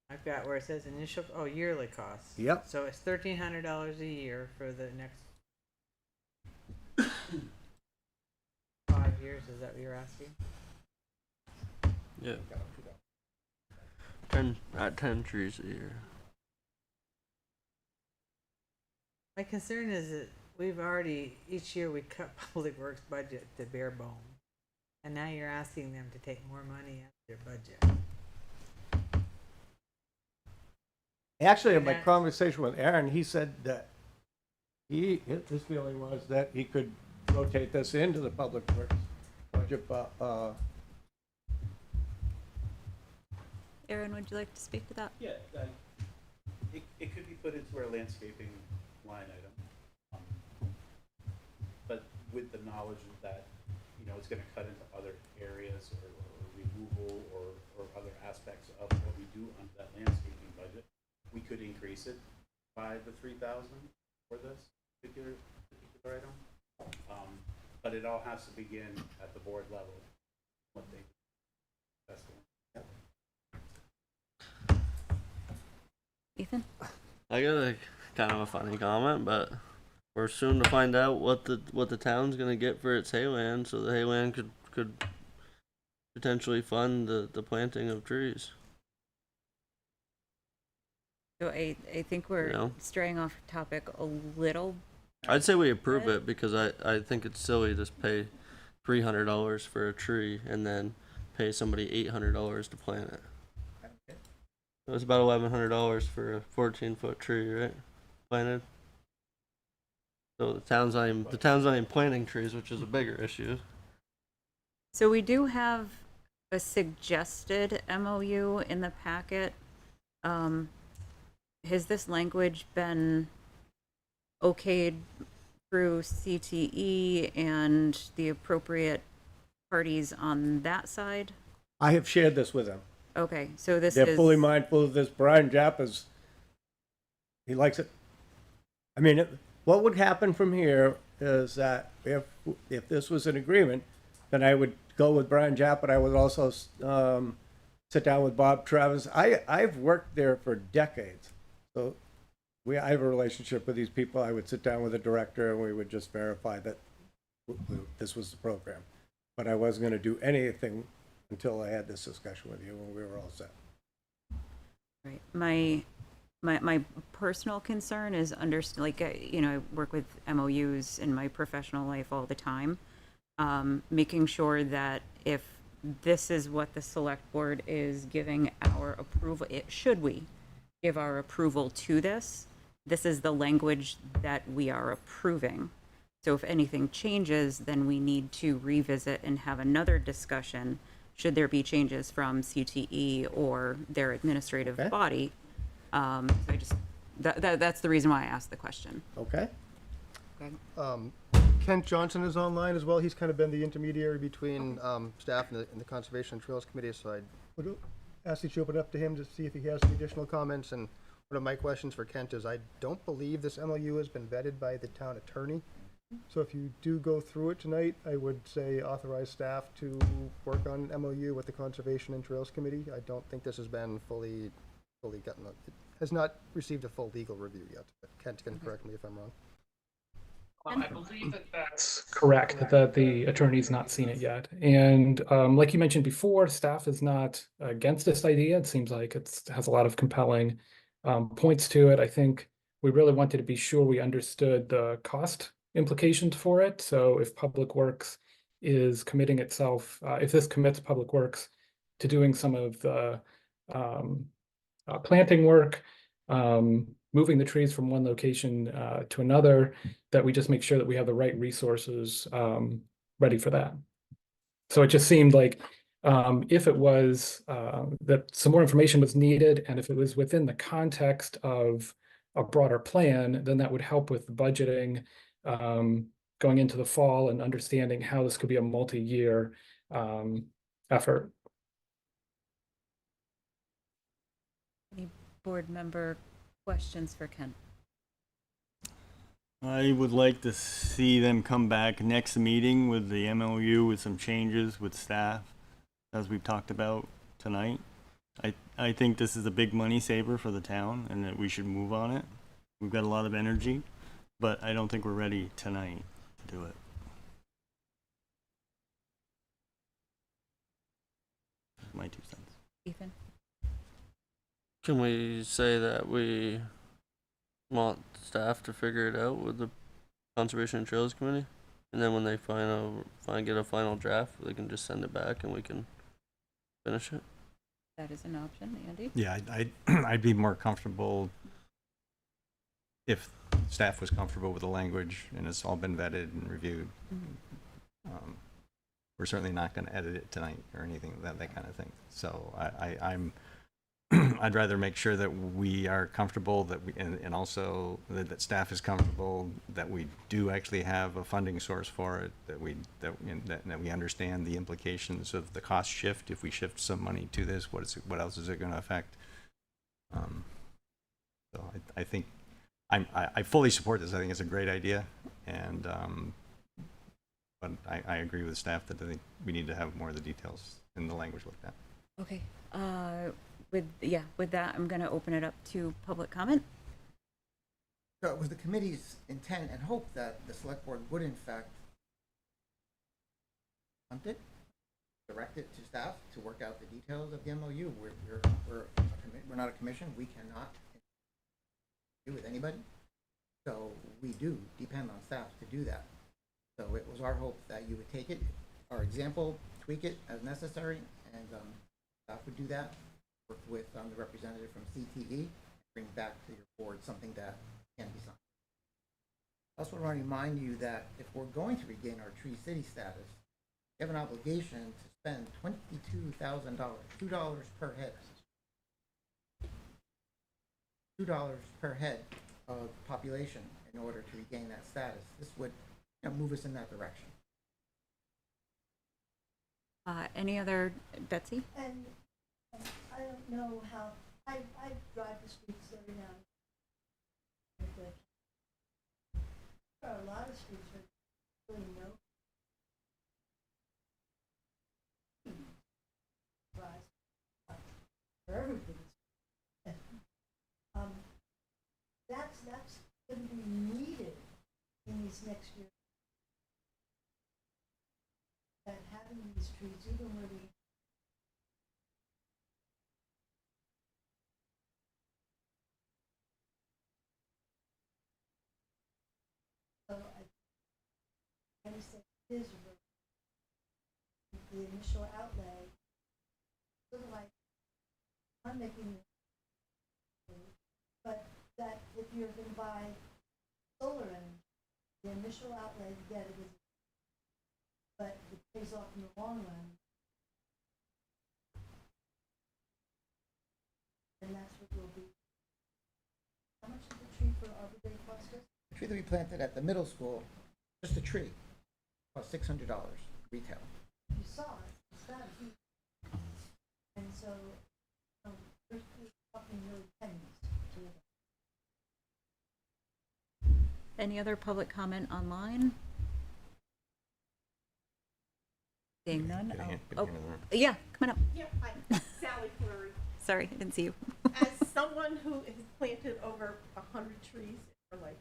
I've got where it says initial, yearly costs. Yep. So it's $1,300 a year for the next 5 years. Is that what you're asking? Yeah. 10 trees a year. My concern is that we've already, each year we cut public works budget to bare bone. And now you're asking them to take more money out of their budget. Actually, in my conversation with Aaron, he said that his feeling was that he could rotate this into the public works budget, but Aaron, would you like to speak to that? Yeah, it could be put into our landscaping line item. But with the knowledge that, it's gonna cut into other areas or removal or other aspects of what we do under that landscaping budget, we could increase it by the 3,000 for this particular item. But it all has to begin at the board level, what they, that's the one. Ethan? I got a kind of a funny comment, but we're soon to find out what the town's gonna get for its hayland, so the hayland could potentially fund the planting of trees. So I think we're straying off topic a little. I'd say we approve it because I think it's silly to pay $300 for a tree and then pay somebody $800 to plant it. It was about $1,100 for a 14-foot tree, right? Planted. So the town's not even planting trees, which is a bigger issue. So we do have a suggested MOU in the packet. Has this language been okayed through CTE and the appropriate parties on that side? I have shared this with them. Okay, so this They're is. fully mindful of this. Brian Japp is, he likes it. I mean, what would happen from here is that if this was an agreement, then I would go with Brian Japp, but I would also sit down with Bob Travis. I've worked there for decades, so I have a relationship with these people. I would sit down with the director, and we would just verify that this was the program. But I wasn't going to do anything until I had this discussion with you, and we were all set. Right. My personal concern is I work with MOUs in my professional life all the time, making sure that if this is what the select board is giving our approval, should we give our approval to this, this is the language that we are approving. So if anything changes, then we need to revisit and have another discussion should there be changes from CTE or their administrative body. So I just, that's the reason why I asked the question. Okay. Kent Johnson is online as well. He's kind of been the intermediary between staff and the Conservation and Trails Committee, so I would ask that you open up to him to see if he has any additional comments. And one of my questions for Kent is, I don't believe this MOU has been vetted by the town attorney. So if you do go through it tonight, I would say authorize staff to work on an MOU with the Conservation and Trails Committee. I don't think this has been fully gotten, it has not received a full legal review yet. But Kent can correct me if I'm wrong. I believe that that's correct, that the attorney's not seen it yet. And like you mentioned before, staff is not against this idea. It seems like it has a lot of compelling points to it. I think we really wanted to be sure we understood the cost implications for it. So if Public Works is committing itself, if this commits Public Works to doing some of the planting work, moving the trees from one location to another, that we just make sure that we have the right resources ready for that. So it just seemed like if it was that some more information was needed, and if it was within the context of a broader plan, then that would help with the budgeting going into the fall and understanding how this could be a multi-year effort. Any board member questions for Ken? I would like to see them come back next meeting with the MOU with some changes with staff, as we've talked about tonight. I think this is a big money saver for the town and that we should move on it. We've got a lot of energy, but I don't think we're ready tonight to do it. That's my 2 cents. Ethan? Can we say that we want staff to figure it out with the Conservation and Trails Committee? And then when they get a final draft, they can just send it back and we can finish it? That is an option, Andy? Yeah, I'd be more comfortable if staff was comfortable with the language and it's all been vetted and reviewed. We're certainly not going to edit it tonight or anything, that kind of thing. So I'm I'd rather make sure that we are comfortable, that we and also that staff is comfortable, that we do actually have a funding source for it, that we understand the implications of the cost shift. If we shift some money to this, what else is it going to affect? So I think I fully support this. I think it's a great idea, and but I agree with staff that I think we need to have more of the details in the language looked at. Okay. With that, I'm going to open it up to public comment. So it was the committee's intent and hope that the select board would in fact punt it, direct it to staff to work out the details of the MOU. We're not a commission. We cannot do with anybody. So we do depend on staff to do that. So it was our hope that you would take it, our example, tweak it as necessary, and staff would do that. Work with the representative from CTE, bring back to your board something that can be signed. I also want to remind you that if we're going to regain our Tree City status, we have an obligation to spend $22,000, $2 per head. $2 per head of population in order to regain that status. This would move us in that direction. Any other, Betsy? And I don't know how, I drive the streets every now and then. There are a lot of streets where really no. For everything. That's gonna be needed in these next years. That having these trees, even where we so I say is the initial outlay, sort of like I'm making it, but that if you're going to buy solar energy, the initial outlay to get it is, but it pays off in the long run. And that's what will be. How much did the tree for Arbor Day cost us? The tree that we planted at the middle school, just a tree, cost $600 retail. You saw it, it's not huge. And so, we're talking really pennies to it. Any other public comment online? Seeing none? Oh, yeah, come on up. Yeah, hi, Sally Fleury. Sorry, I didn't see you. As someone who has planted over 100 trees in her life,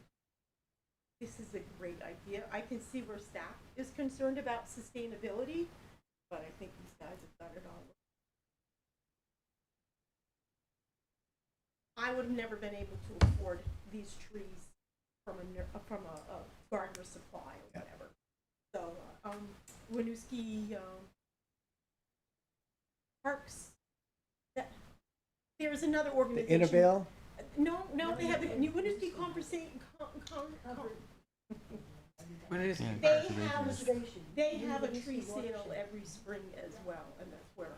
this is a great idea. I can see where staff is concerned about sustainability, but I think these guys have got it all. I would have never been able to afford these trees from a gardener supply or whatever. So, Winooski Parks. There's another The organization. Innovale? No, they have the Winooski Conversation. They have a tree sale every spring as well, and that's where.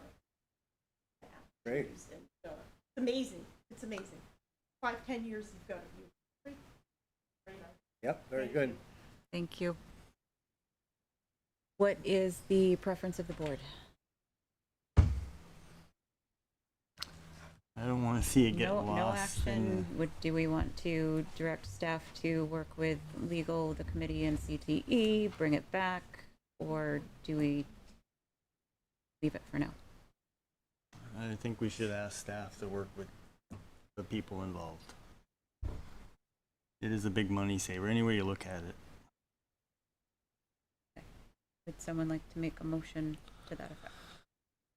Great. And, it's amazing. It's amazing. 5-10 years you've got it. Yep, very good. Thank you. What is the preference of the board? I don't want to see it get No lost. action. Do we want to direct staff to work with legal, the committee, and CTE, bring it back, or do we leave it for now? I think we should ask staff to work with the people involved. It is a big money saver, any way you look at it. Would someone like to make a motion to that effect?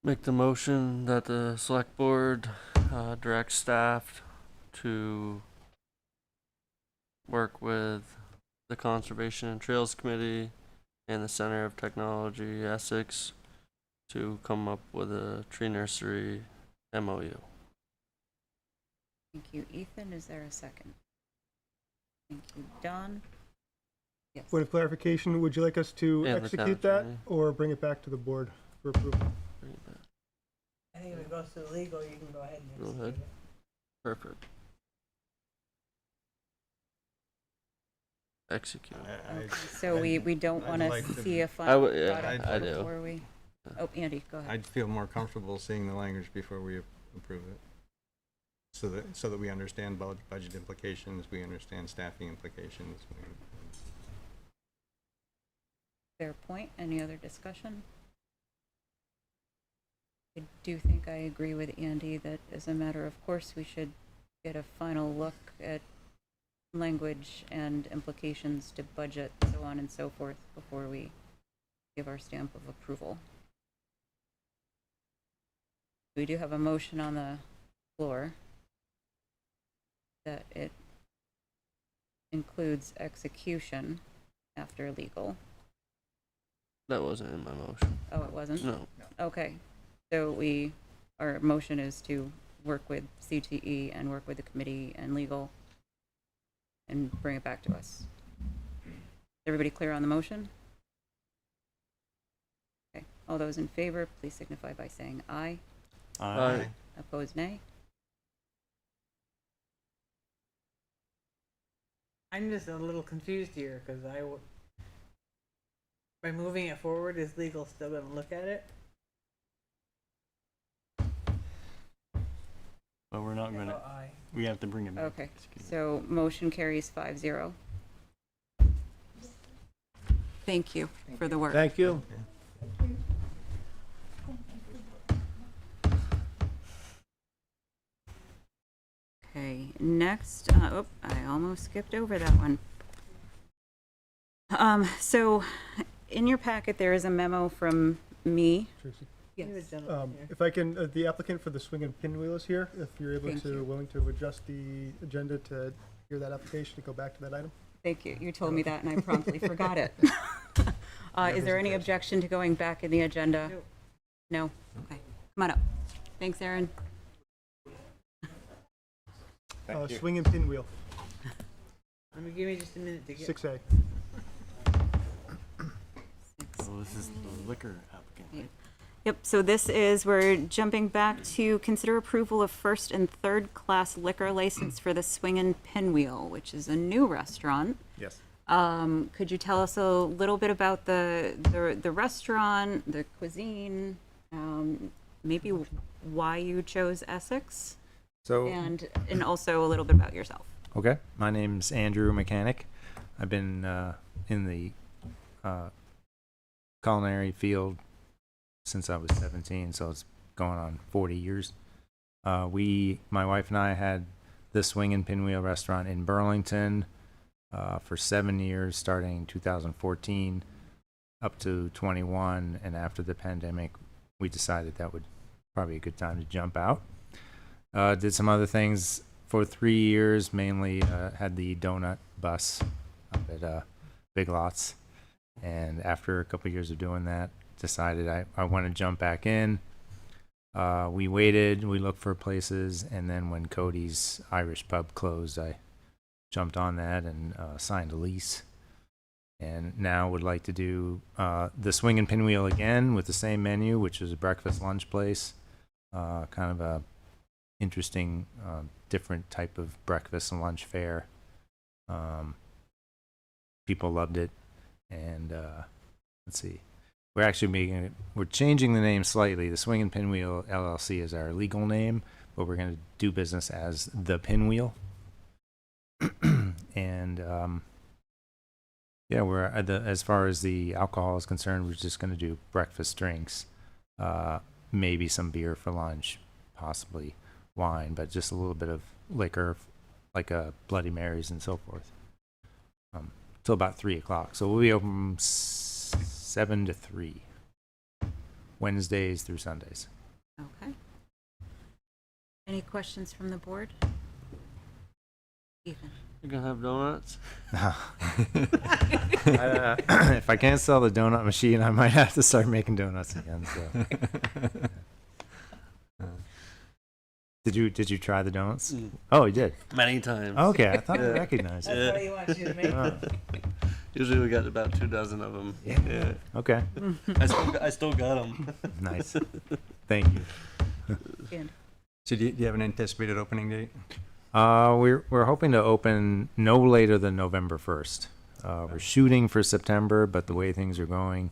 Make the motion that the select board directs staff to work with the Conservation and Trails Committee and the Center of Technology Essex to come up with a tree nursery MOU. Thank you, Ethan. Is there a second? Thank you, Don. Yes. Point of clarification, would you like us to And the execute town that attorney. or bring it back to the board for approval? Bring it back. I think if it goes to legal, you can go ahead and Go execute ahead. it. Perfect. Execute. So we don't I'd want to like to- see a I final would- yeah, product I do. before we. Oh, Andy, go ahead. I'd feel more comfortable seeing the language before we approve it. So that we understand budget implications, we understand staffing implications. Fair point. Any other discussion? I do think I agree with Andy that as a matter of course, we should get a final look at language and implications to budget, so on and so forth, before we give our stamp of approval. We do have a motion on the floor that it includes execution after legal. That wasn't in my motion. Oh, it wasn't? No. Okay, so our motion is to work with CTE and work with the committee and legal and bring it back to us. Everybody clear on the motion? Okay, all those in favor, please signify by saying aye. Aye. Opposed, nay? I'm just a little confused here because by moving it forward, is legal still going to look at it? but we're not gonna, Aye. we have to bring it back. Okay, so motion carries 5-0. Thank you for the work. Thank you. Okay, next, oh, I almost skipped over that one. So in your packet, there is a memo from me. Tracy, You had done it there. if I can, the applicant for the swing and pinwheel is here. If you're able Thank to, you. willing to adjust the agenda to hear that application, to go back to that item. Thank you. You told me that and I promptly forgot it. Is there any objection to going back in the agenda? Nope. No? Okay. Come on up. Thanks, Aaron. Swing and pinwheel, Give me just a minute to get. 6A. So this is the liquor applicant, right? Yep, so this is, we're jumping back to consider approval of first and third class liquor license for the Swing and Pinwheel, which is a new restaurant. Yes. Could you tell us a little bit about the restaurant, the cuisine, maybe why you chose Essex? So, And also a little bit about yourself. okay, my name's Andrew Mechanic. I've been in the culinary field since I was 17, so it's going on 40 years. My wife and I had the Swing and Pinwheel restaurant in Burlington for 7 years, starting in 2014 up to 21, and after the pandemic, we decided that would probably be a good time to jump out. Did some other things for 3 years, mainly had the donut bus up at Big Lots. And after a couple of years of doing that, decided I want to jump back in. We waited, we looked for places, and then when Cody's Irish Pub closed, I jumped on that and signed a lease. And now would like to do the Swing and Pinwheel again with the same menu, which is a breakfast lunch place. Kind of a interesting, different type of breakfast and lunch fare. People loved it, and let's see, we're changing the name slightly. The Swing and Pinwheel LLC is our legal name, but we're going to do business as the Pinwheel. And yeah, we're as far as the alcohol is concerned, we're just going to do breakfast drinks, maybe some beer for lunch, possibly wine, but just a little bit of liquor, like Bloody Marys and so forth, till about 3 o'clock. So we'll be open 7 to 3, Wednesdays through Sundays. Okay. Any questions from the board? Ethan? You're gonna have donuts? If I can't sell the donut machine, I might have to start making donuts again. So. Did you try the donuts? Mm. Oh, you did. Many times. Okay, I thought I Yeah. recognized it. That's why he wants you to make Oh. it. Usually we got about 2 dozen of them. Yeah. Okay, I still got them. nice. Thank you. And So do you have an anticipated opening date? We're hoping to open no later than November 1st. We're shooting for September, but the way things are going,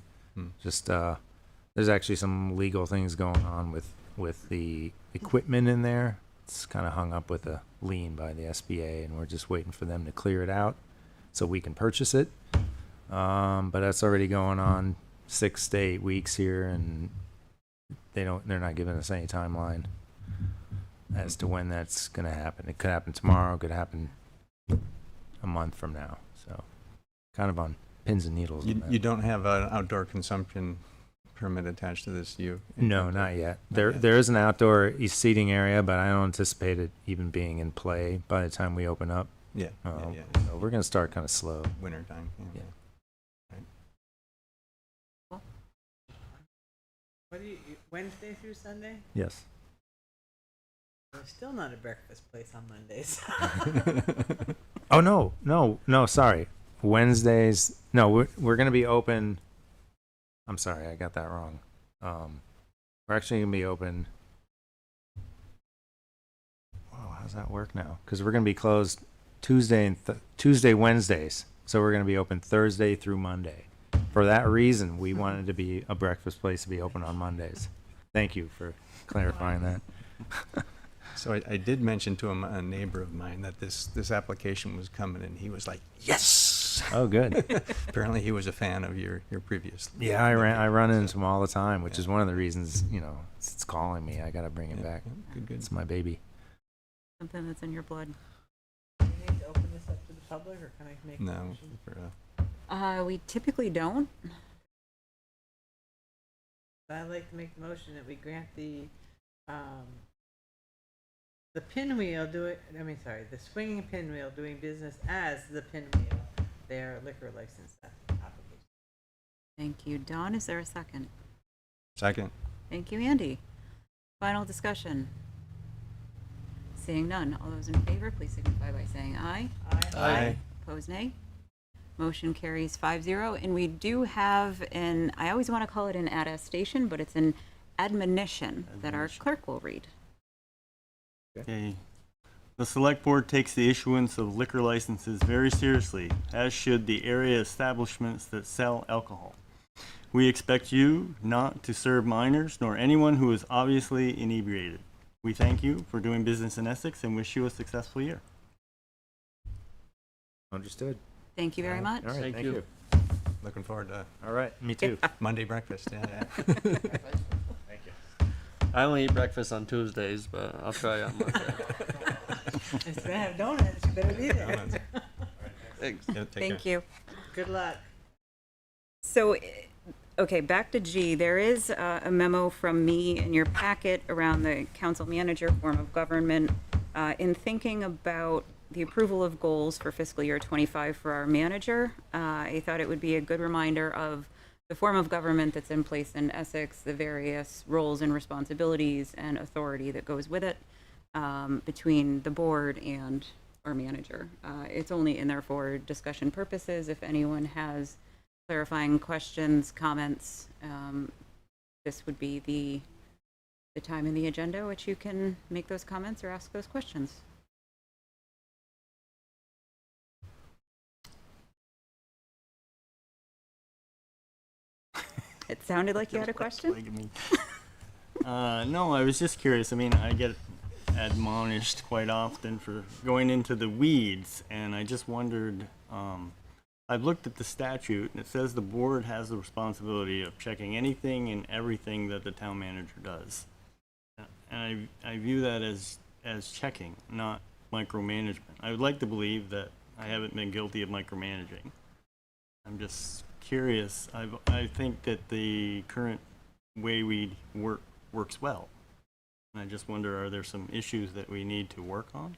just there's actually some legal things going on with the equipment in there. It's kind of hung up with a lien by the SBA, and we're just waiting for them to clear it out so we can purchase it. But that's already going on 6 to 8 weeks here, and they're not giving us any timeline as to when that's going to happen. It could happen tomorrow, it could happen a month from now. So kind of on pins and needles. on that. You don't have an outdoor consumption permit attached to this, do you? No, not yet. Not yet. There is an outdoor seating area, but I don't anticipate it even being in play by the time we open up. Yeah, So yeah. we're going to start kind of slow. Winter time. Yeah. What do you, Wednesday through Sunday? Yes. There's still not a breakfast place on Mondays. Oh, no, sorry. Wednesdays. No, we're going to be open. I'm sorry, I got that wrong. We're actually going to be open. Wow, how's that work now? Because we're going to be closed Tuesday, Wednesdays. So we're going to be open Thursday through Monday. For that reason, we wanted to be a breakfast place to be open on Mondays. Thank you for clarifying that. So I did mention to him, a neighbor of mine, that this application was coming, and he was like, yes! Oh, good. Apparently he was a fan of your previous. Yeah, I run into them all the time, which is one of the reasons, it's calling me. I got to bring it back. Good, good. It's my baby. Something that's in your blood. Do you need to open this up to the public, or can I make a No, motion? We typically don't. I'd like to make the motion that we grant the Pinwheel the Swinging Pinwheel doing business as the Pinwheel, their liquor license application. Thank you. Don, is there a second? Second. Thank you, Andy. Final discussion. Seeing none. All those in favor, please signify by saying aye. Aye. Opposed, nay. Motion carries 5-0. And we do have I always want to call it an attestation, but it's an admonition that our clerk will read. Okay. The Select Board takes the issuance of liquor licenses very seriously, as should the area establishments that sell alcohol. We expect you not to serve minors nor anyone who is obviously inebriated. We thank you for doing business in Essex and wish you a successful year. Understood. Thank you very much. All right, Thank thank you. you. Looking forward to All right, me too. Monday breakfast. Yeah. Thank you. I only eat breakfast on Tuesdays, but I'll try on Monday. If it's gonna have donuts, you better be there. Donuts. Thanks. Yeah, take Thank care. you. Good luck. So, okay, back to G. There is a memo from me in your packet around the council manager form of government. In thinking about the approval of goals for fiscal year 25 for our manager, I thought it would be a good reminder of the form of government that's in place in Essex, the various roles and responsibilities and authority that goes with it between the board and our manager. It's only in there for discussion purposes. If anyone has clarifying questions, comments, this would be the time in the agenda which you can make those comments or ask those questions. It sounded like you had a question. No, I was just curious. I mean, I get admonished quite often for going into the weeds, and I just wondered, I've looked at the statute, and it says the board has the responsibility of checking anything and everything that the town manager does. And I view that as checking, not micromanagement. I would like to believe that I haven't been guilty of micromanaging. I'm just curious. I think that the current way we works well. And I just wonder, are there some issues that we need to work on?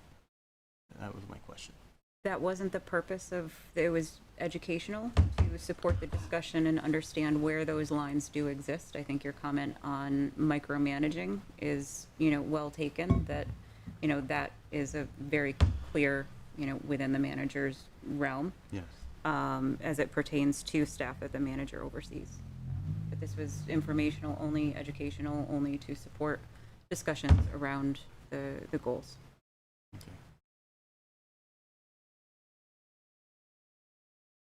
That was my question. That wasn't the purpose of, it was educational to support the discussion and understand where those lines do exist. I think your comment on micromanaging is, well taken, that, that is a very clear, within the manager's realm. Yes. As it pertains to staff that the manager oversees. But this was informational only, educational only, to support discussions around the goals. Okay.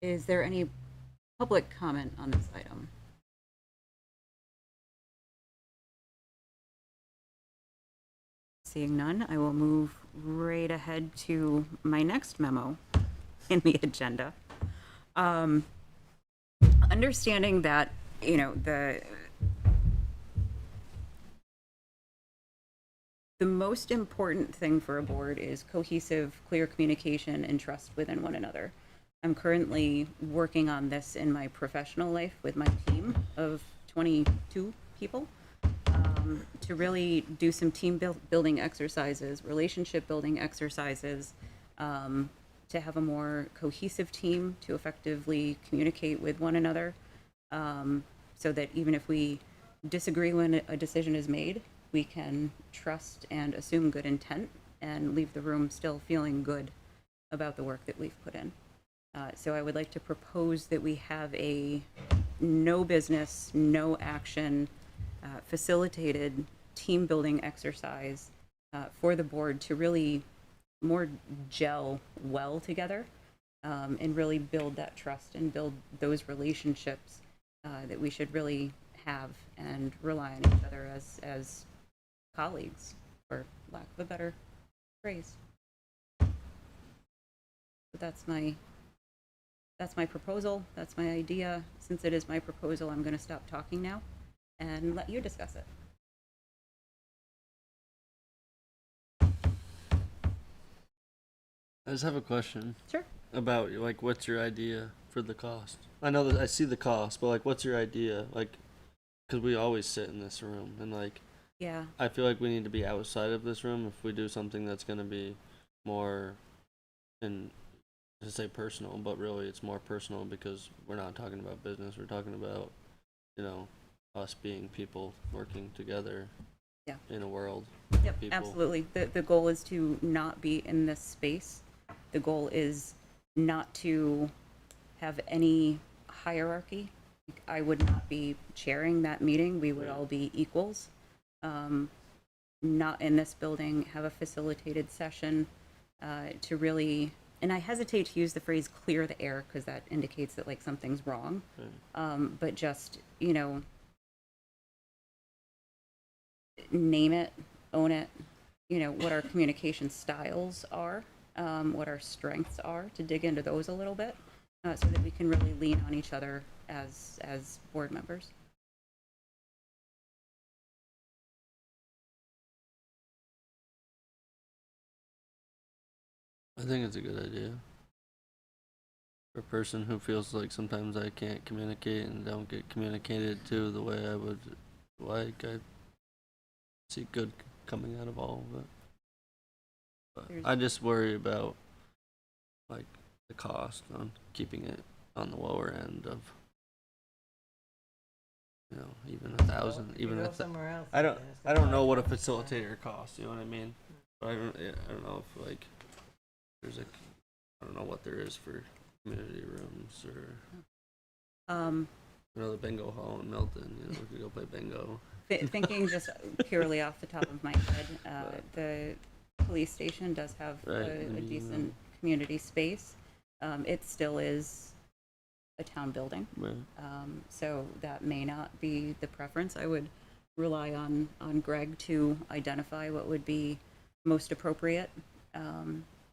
Is there any public comment on this item? Seeing none, I will move right ahead to my next memo in the agenda. Understanding that, the most important thing for a board is cohesive, clear communication and trust within one another. I'm currently working on this in my professional life with my team of 22 people to really do some team building exercises, relationship building exercises, to have a more cohesive team to effectively communicate with one another, so that even if we disagree when a decision is made, we can trust and assume good intent and leave the room still feeling good about the work that we've put in. So I would like to propose that we have a no business, no action, facilitated team building exercise for the board to really more gel well together, and really build that trust and build those relationships that we should really have and rely on each other as colleagues for lack of a better phrase. But that's my proposal. That's my idea. Since it is my proposal, I'm going to stop talking now and let you discuss it. I just have a question. Sure. About like, what's your idea for the cost? I know that I see the cost, but like, what's your idea? Like, because we always sit in this room, and like, Yeah. I feel like we need to be outside of this room if we do something that's gonna be more, and to say personal, but really it's more personal because we're not talking about business. We're talking about, you know, us being people working together. Yeah. In a world. Yep, People. absolutely. The goal is to not be in this space. The goal is not to have any hierarchy. I would not be chairing that meeting. We would all be equals. Not in this building, have a facilitated session to really, and I hesitate to use the phrase clear the air because that indicates that like something's wrong. But just, you know, name it, own it, you know, what our communication styles are, what our strengths are, to dig into those a little bit, so that we can really lean on each other as board members. I think it's a good idea. For a person who feels like sometimes I can't communicate and don't get communicated to the way I would like, I see good coming out of all of it. But I just worry about like the cost on keeping it on the lower end of, you know, even 1,000, even go if somewhere else, I don't then it's I gonna don't know what a cost facilitator costs. You know what I mean? But I don't know if like there's a, I don't know what there is for community rooms or another bingo hall in Milton. You know, we could go play bingo. Thinking just purely off the top of my head, the police station does have a decent community space. It still is a town building, so that may not be the preference. I would rely on Greg to identify what would be most appropriate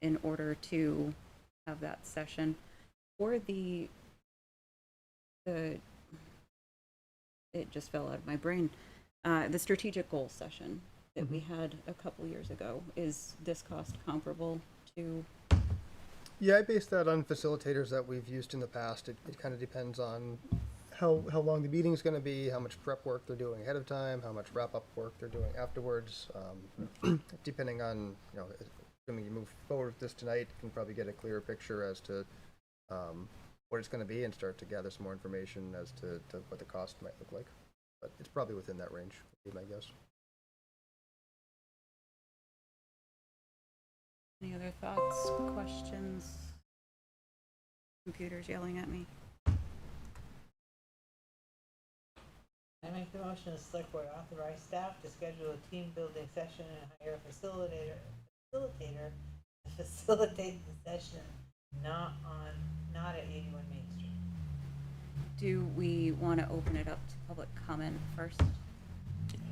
in order to have that session. For the it just fell out of my brain. The strategic goals session that we had a couple years ago, is this cost comparable to? Yeah, I based that on facilitators that we've used in the past. It kind of depends on how long the meeting's going to be, how much prep work they're doing ahead of time, how much wrap-up work they're doing afterwards. Depending on, you know, assuming you move forward with this tonight, you can probably get a clearer picture as to what it's going to be and start to gather some more information as to what the cost might look like. But it's probably within that range, would be my guess. Any other thoughts, questions? Computer's yelling at me. I make the motion the select board authorize staff to schedule a team building session and hire a facilitator to facilitate the session, not at 81 Main Street. Do we want to open it up to public comment first?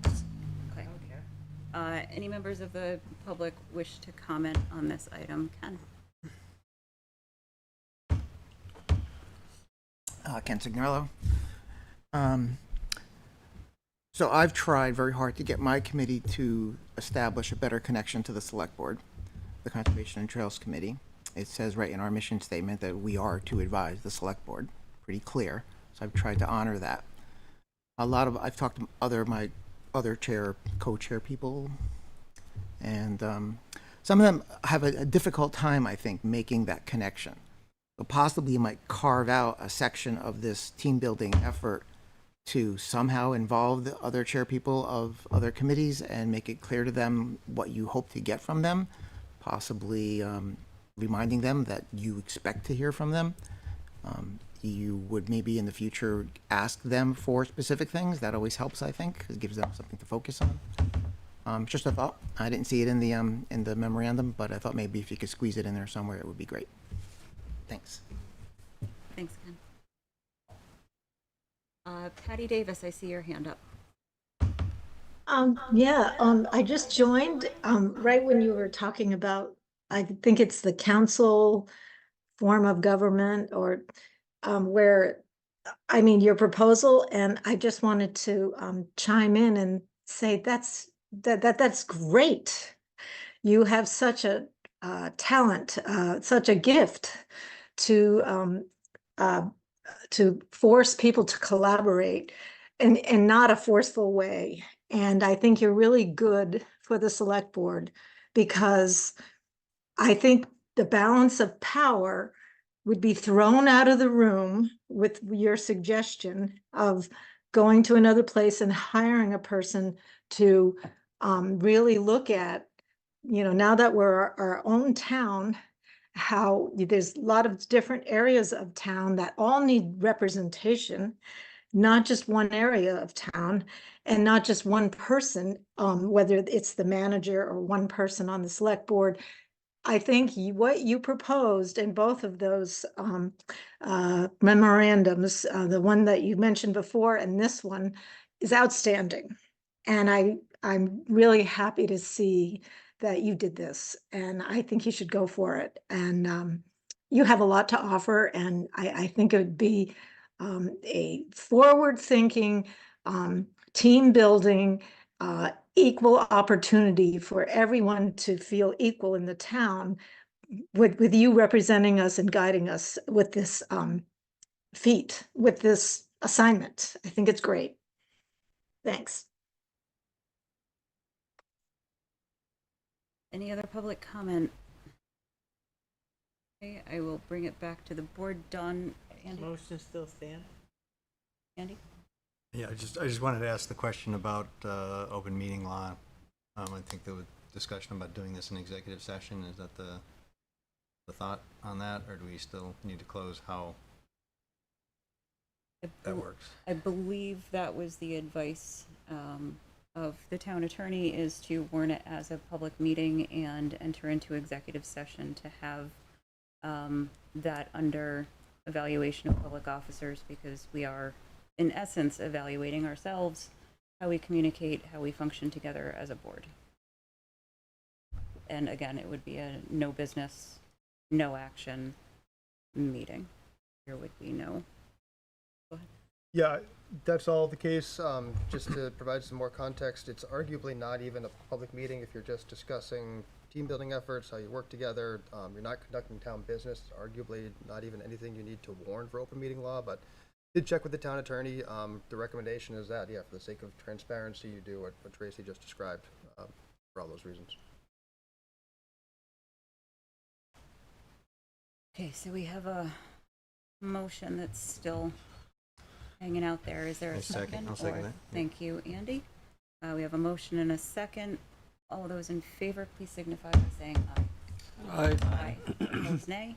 Yes. Okay. I don't care. Any members of the public wish to comment on this item? Ken? Ken Signorello. So I've tried very hard to get my committee to establish a better connection to the select board, the Conservation and Trails Committee. It says right in our mission statement that we are to advise the select board, pretty clear. So I've tried to honor that. I've talked to my other co-chair people, and some of them have a difficult time, I think, making that connection. So possibly you might carve out a section of this team building effort to somehow involve the other chair people of other committees and make it clear to them what you hope to get from them, possibly reminding them that you expect to hear from them. You would maybe in the future ask them for specific things. That always helps, I think. It gives them something to focus on. Just a thought. I didn't see it in the memorandum, but I thought maybe if you could squeeze it in there somewhere, it would be great. Thanks. Thanks, Ken. Patty Davis, I see your hand up. I just joined, right when you were talking about, I think it's the council form of government or, where, I mean, your proposal, and I just wanted to, chime in and say that's great. You have such a, talent, such a gift to, uh, to force people to collaborate in not a forceful way. And I think you're really good for the select board because I think the balance of power would be thrown out of the room with your suggestion of going to another place and hiring a person to really look at, now that we're our own town, how there's a lot of different areas of town that all need representation, not just one area of town and not just one person, whether it's the manager or one person on the select board. I think what you proposed in both of those memorandums, the one that you mentioned before and this one, is outstanding. And I'm really happy to see that you did this, and I think you should go for it. And you have a lot to offer, and I think it would be a forward-thinking, team building, equal opportunity for everyone to feel equal in the town, with you representing us and guiding us with this feat, with this assignment. I think it's great. Thanks. Any other public comment? Okay, I will bring it back to the board. Don, Andy? Motion still stand? Andy? Yeah, I just wanted to ask the question about open meeting law. I think there was discussion about doing this in executive session. Is that the thought on that, or do we still need to close how that works? I believe that was the advice of the town attorney, is to warn it as a public meeting and enter into executive session to have that under evaluation of public officers, because we are, in essence, evaluating ourselves, how we communicate, how we function together as a board. And again, it would be a no business, no action meeting. There would be no. Go ahead. Yeah, that's all the case. Just to provide some more context, it's arguably not even a public meeting if you're just discussing team building efforts, how you work together. You're not conducting town business. It's arguably not even anything you need to warn for open meeting law, but did check with the town attorney. The recommendation is that, yeah, for the sake of transparency, you do what Tracy just described, for all those reasons. Okay, so we have a motion that's still hanging out there. Is there a second? I'll second Or- that. Thank you, Andy. We have a motion and a second. All those in favor, please signify by saying aye. Aye. Opposed, nay.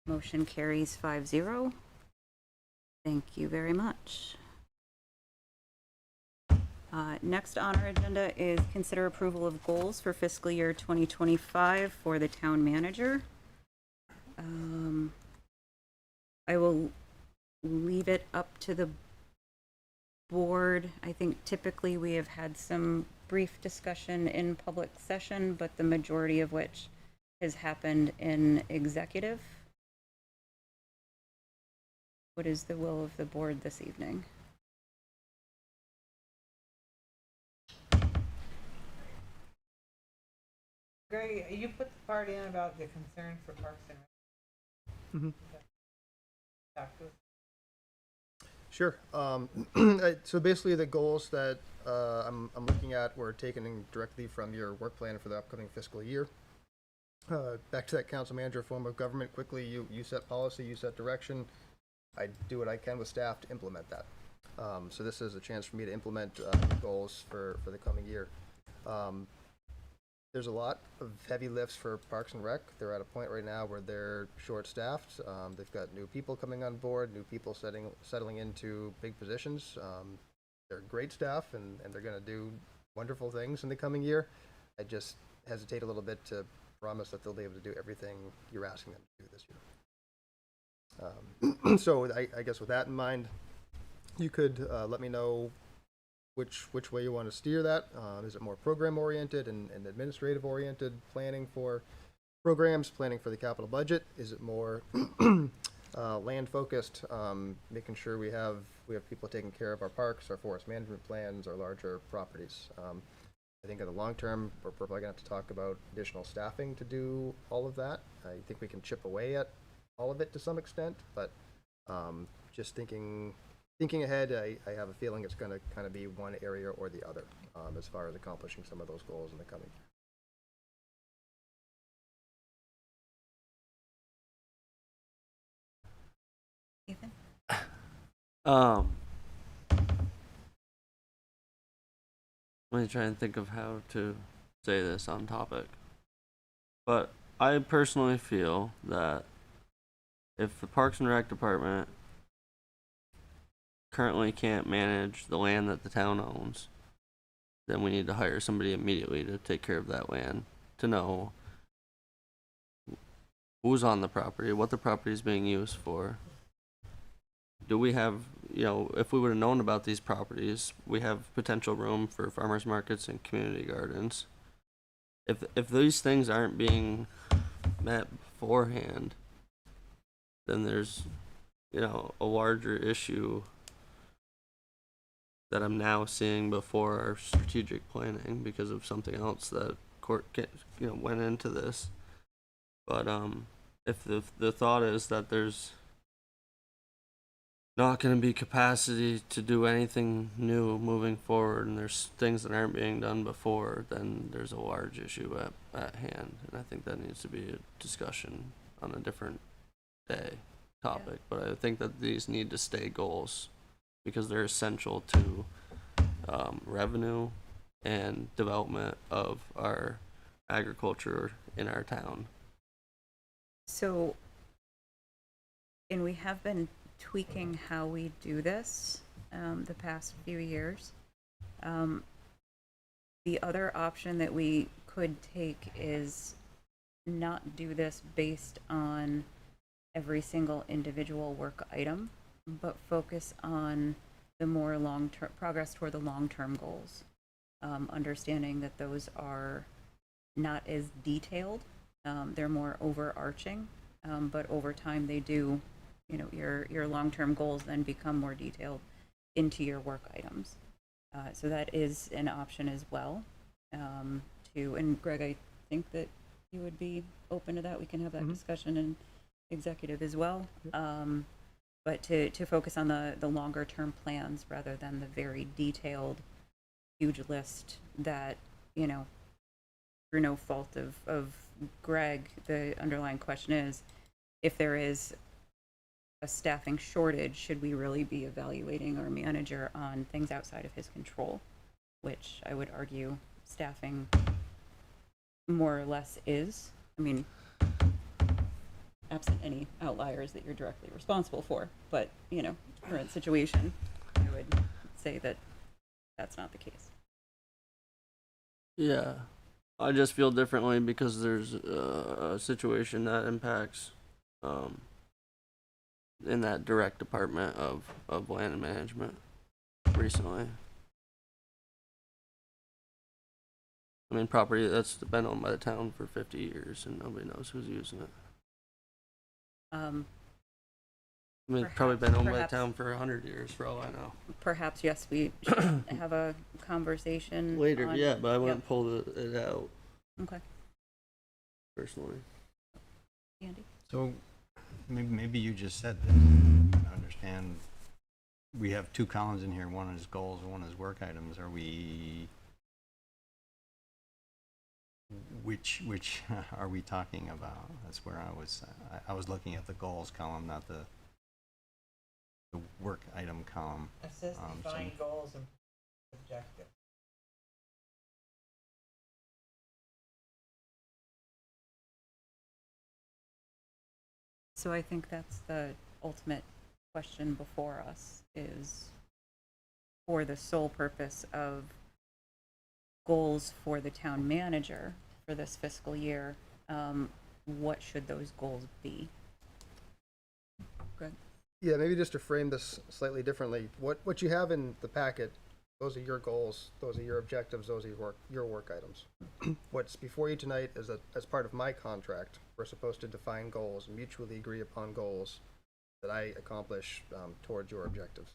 Motion carries 5-0. Thank you very much. Next on our agenda is consider approval of goals for fiscal year 2025 for the town manager. I will leave it up to the board. I think typically we have had some brief discussion in public session, but the majority of which has happened in executive. What is the will of the board this evening? Greg, you put the part in about the concern for Parks and Rec. Mm-hmm. Talk to us. Sure. So basically the goals that I'm looking at were taken directly from your work plan for the upcoming fiscal year. Back to that council manager form of government, quickly, you set policy, you set direction. I do what I can with staff to implement that. So this is a chance for me to implement goals for the coming year. There's a lot of heavy lifts for Parks and Rec. They're at a point right now where they're short-staffed. They've got new people coming on board, new people settling into big positions. They're great staff, and they're going to do wonderful things in the coming year. I just hesitate a little bit to promise that they'll be able to do everything you're asking them to do this year. So I guess with that in mind, you could let me know which way you want to steer that. Is it more program oriented and administrative oriented, planning for programs, planning for the capital budget? Is it more land focused, making sure we have people taking care of our parks, our forest management plans, our larger properties? I think in the long term, we're probably gonna have to talk about additional staffing to do all of that. I think we can chip away at all of it to some extent, but just thinking ahead, I have a feeling it's gonna kind of be one area or the other as far as accomplishing some of those goals in the coming year. Ethan? Let me try and think of how to say this on topic. But I personally feel that if the Parks and Rec department currently can't manage the land that the town owns, then we need to hire somebody immediately to take care of that land, to know who's on the property, what the property is being used for. Do we have, if we would have known about these properties, we have potential room for farmers markets and community gardens. If these things aren't being met beforehand, then there's, a larger issue that I'm now seeing before our strategic planning because of something else that went into this. But if the thought is that there's not going to be capacity to do anything new moving forward, and there's things that aren't being done before, then there's a large issue at hand, and I think that needs to be a discussion on a different topic. But I think that these need to stay goals because they're essential to revenue and development of our agriculture in our town. So, and we have been tweaking how we do this the past few years. The other option that we could take is not do this based on every single individual work item, but focus on the more long-term progress toward the long-term goals. Understanding that those are not as detailed, they're more overarching, but over time they do, your long-term goals then become more detailed into your work items. So that is an option as well. And Greg, I think that you would be open to that. We can have that discussion in executive as well. But to focus on the longer term plans rather than the very detailed, huge list that, through no fault of Greg, the underlying question is, if there is a staffing shortage, should we really be evaluating our manager on things outside of his control? Which I would argue staffing more or less is. I mean, absent any outliers that you're directly responsible for, but, current situation, I would say that that's not the case. Yeah, I just feel differently because there's a situation that impacts in that direct department of land management recently. I mean, property that's been owned by the town for 50 years and nobody knows who's using it. I mean, it's probably been owned by the town for 100 years for all I know. Perhaps, yes, we should have a conversation Later, on, yeah, but I wouldn't pull it out. Okay. Personally. Andy? So maybe you just said this. I understand we have two columns in here. One is goals and one is work items. Are we... Which are we talking about? That's where I was looking at the goals column, not the work item column. It says define goals and objectives. So I think that's the ultimate question before us, is for the sole purpose of goals for the town manager for this fiscal year, what should those goals be? Good. Yeah, maybe just to frame this slightly differently, what you have in the packet, those are your goals, those are your objectives, those are your work items. What's before you tonight is that as part of my contract, we're supposed to define goals, mutually agree upon goals that I accomplish towards your objectives.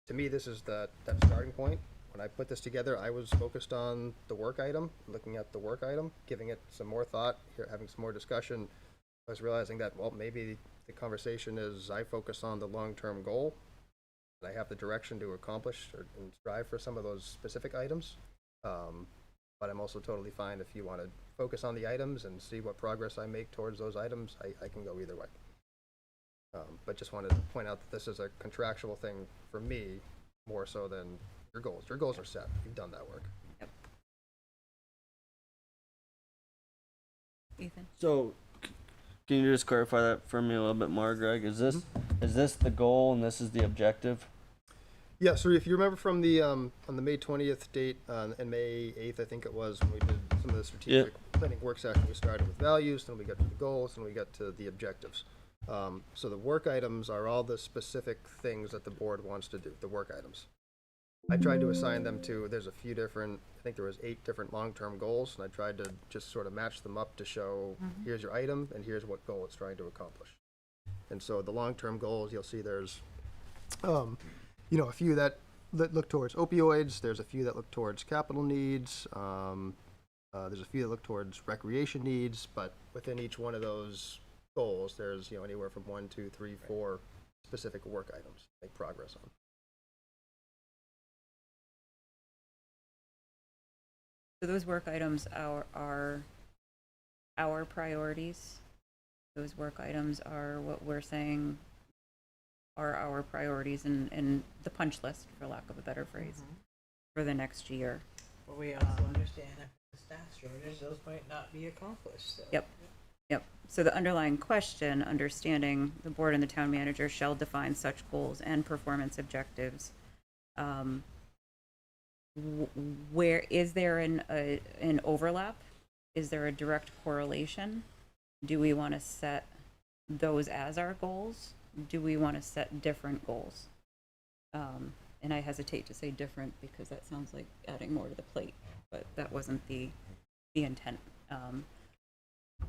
To me, this is that starting point. When I put this together, I was focused on the work item, looking at the work item, giving it some more thought, having some more discussion. I was realizing that, well, maybe the conversation is I focus on the long-term goal, and I have the direction to accomplish and strive for some of those specific items. But I'm also totally fine if you want to focus on the items and see what progress I make towards those items. I can go either way. But just wanted to point out that this is a contractual thing for me, more so than your goals. Your goals are set. You've done that work. Ethan? So, can you just clarify that for me a little bit more, Greg? Is this the goal and this is the objective? Yeah, so if you remember from the on the May 20th date and May 8th, I think it was, when we did some of the strategic planning work session, we started with values, then we got to the goals, and we got to the objectives. So the work items are all the specific things that the board wants to do, the work items. I tried to assign them to, there's a few different, I think there was 8 different long-term goals, and I tried to just sort of match them up to show, here's your item, and here's what goal it's trying to accomplish. And so the long-term goals, you'll see there's, you know, a few that look towards opioids, there's a few that look towards capital needs, there's a few that look towards recreation needs, but within each one of those goals, there's, you know, anywhere from 1, 2, 3, 4 specific work items to make progress on. So those work items are our priorities. Those work items are what we're saying are our priorities in the punch list, for lack of a better phrase, for the next year. But we also understand if the staff shortage, those might not be accomplished. So. Yep. So the underlying question, understanding the board and the town manager shall define such goals and performance objectives. Where is there an overlap? Is there a direct correlation? Do we want to set those as our goals? Do we want to set different goals? And I hesitate to say different because that sounds like adding more to the plate, but that wasn't the intent.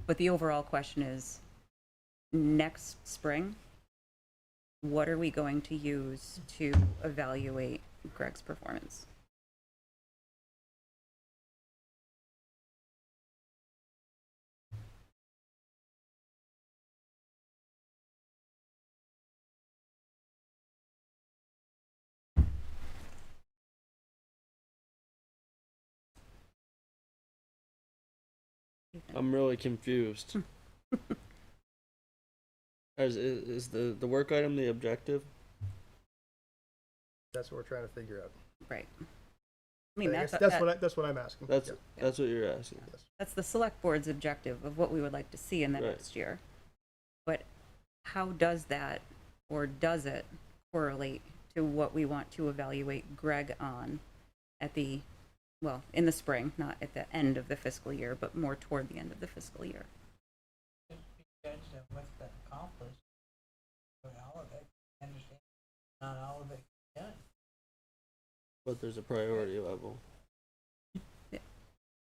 But the overall question is, next spring, what are we going to use to evaluate Greg's performance? I'm really confused. Is the work item the objective? That's what we're trying to figure out. Right. I mean, I guess that's what I'm asking. That's what you're asking. Yes. That's the select board's objective of what we would like to see in the next year. But how does that, or does it, correlate to what we want to evaluate Greg on at the, well, in the spring, not at the end of the fiscal year, but more toward the end of the fiscal year? Judged of what's been accomplished. All of it. Understand. Not all of it done. But there's a priority level.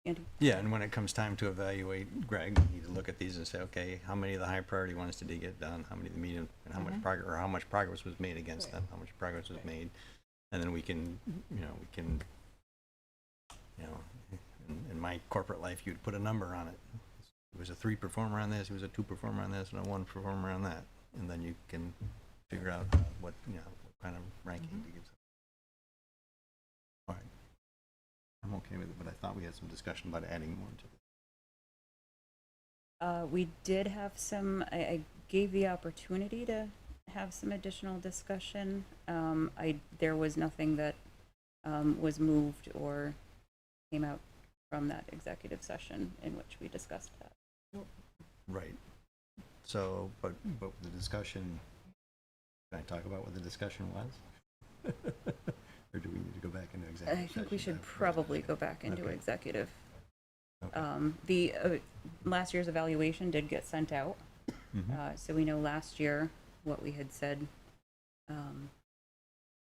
Andy? Yeah, and when it comes time to evaluate Greg, we need to look at these and say, okay, how many of the high priority ones did he get done? How many of the medium, and how much progress, or how much progress was made against them? How much progress was made? And then we can, in my corporate life, you'd put a number on it. It was a 3 performer on this, it was a 2 performer on this, and a 1 performer on that. And then you can figure out what kind of ranking to give. All right. I'm okay with it, but I thought we had some discussion about adding more to it. We did have some, I gave the opportunity to have some additional discussion. There was nothing that was moved or came out from that executive session in which we discussed that. Right. So, but the discussion, can I talk about what the discussion was? Or do we need to go back into executive I think we session should probably go back into Okay. executive. Okay. The last year's evaluation did get sent out. Mhm. So we know last year what we had said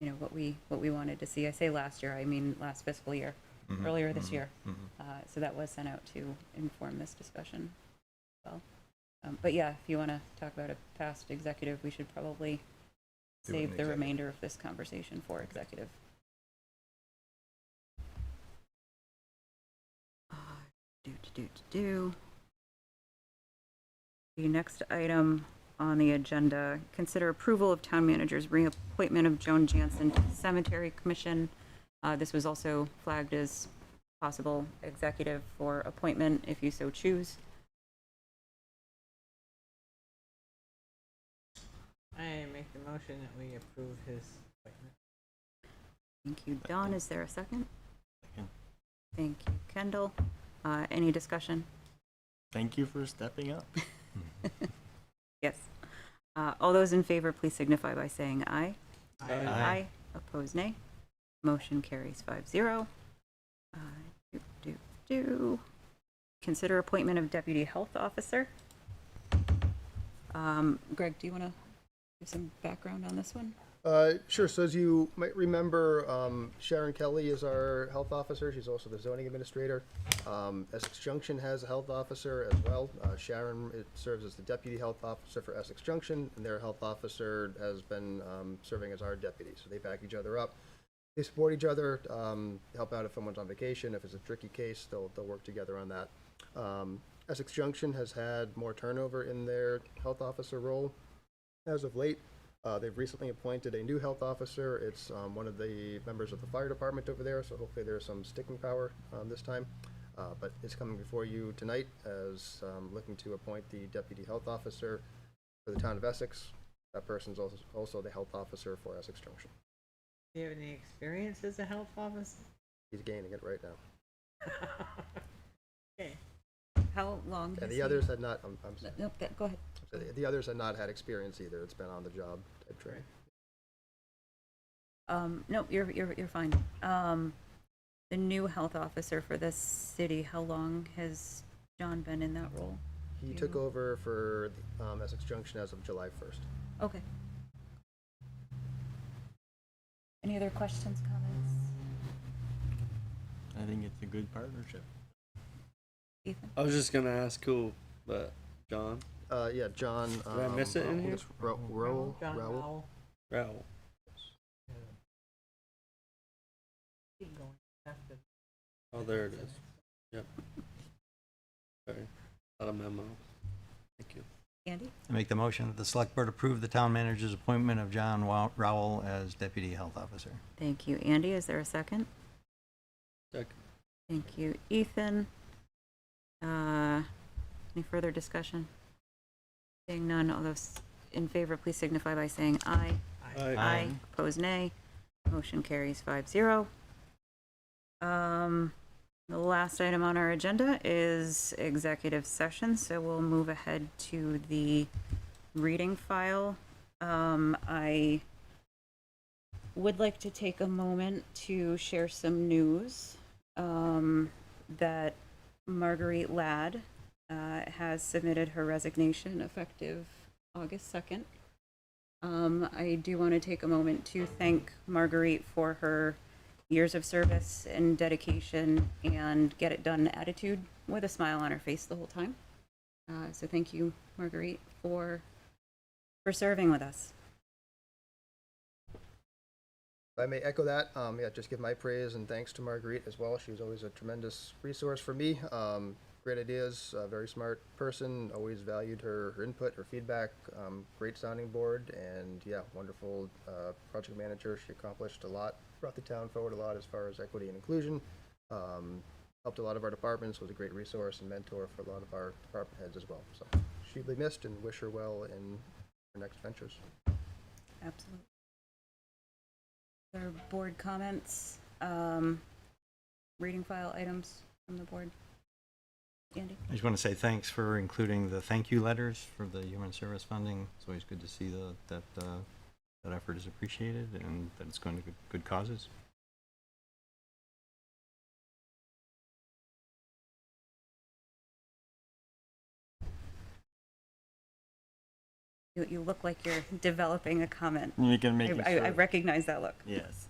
you know, what we wanted to see. I say last year, I mean last fiscal year, earlier this year. So that was sent out to inform this discussion. Well, but yeah, if you want to talk about a past executive, we should probably Do it in save the executive. remainder of this conversation for executive. The next item on the agenda, consider approval of town manager's reappointment of Joan Jansen to the Cemetery Commission. This was also flagged as possible executive for appointment if you so choose. I make the motion that we approve his appointment. Thank you, Don. Is there a second? Second. Thank you, Kendall. Any discussion? Thank you for stepping up. Yes. All those in favor, please signify by saying aye. Aye. Opposed, nay. Motion carries 5-0. Consider appointment of deputy health officer. Greg, do you want to give some background on this one? Sure. So as you might remember, Sharon Kelly is our health officer. She's also the zoning administrator. Essex Junction has a health officer as well. Sharon serves as the deputy health officer for Essex Junction, and their health officer has been serving as our deputy. So they back each other up. They support each other, help out if someone's on vacation. If it's a tricky case, they'll work together on that. Essex Junction has had more turnover in their health officer role as of late. They've recently appointed a new health officer. It's one of the members of the fire department over there, so hopefully there's some sticking power this time. But it's coming before you tonight as looking to appoint the deputy health officer for the town of Essex. That person's also the health officer for Essex Junction. Do you have any experience as a health officer? He's gaining it right now. Okay. How long? And has the he- others had not, I'm sorry. Nope, go ahead. So the others had not had experience either. It's been on the job type training. No, you're fine. The new health officer for this city, how long has John been in that role? He took over for Essex Junction as of July 1st. Okay. Any other questions, comments? I think it's a good partnership. Ethan? I was just gonna ask who, but John? Yeah, John. Did I miss it in I think here? it's Raoul. John Raoul. Rowell. Raoul. Keep going. After- Oh, there it is. Yep. Sorry. Not a memo. Thank you. Andy? I make the motion that the select board approve the town manager's appointment of John Rowell as deputy health officer. Thank you. Andy, is there a second? Second. Thank you. Ethan? Any further discussion? Seeing none, all those in favor, please signify by saying aye. Aye. Opposed, nay. Motion carries 5-0. The last item on our agenda is executive session, so we'll move ahead to the reading file. I would like to take a moment to share some news that Marguerite Ladd has submitted her resignation effective August 2nd. I do want to take a moment to thank Marguerite for her years of service and dedication and get it done attitude with a smile on her face the whole time. So thank you, Marguerite, for serving with us. If I may echo that, yeah, just give my praise and thanks to Marguerite as well. She was always a tremendous resource for me. Great ideas, very smart person, always valued her input, her feedback, great sounding board, and yeah, wonderful project manager. She accomplished a lot, brought the town forward a lot as far as equity and inclusion, helped a lot of our departments, was a great resource and mentor for a lot of our department heads as well. So she'll be missed and wish her well in her next ventures. Absolutely. Other board comments, reading file items from the board. Andy? I just want to say thanks for including the thank you letters for the human service funding. It's always good to see that effort is appreciated and that it's going to good causes. You look like you're developing a comment. You can make I recognize that look. Yes.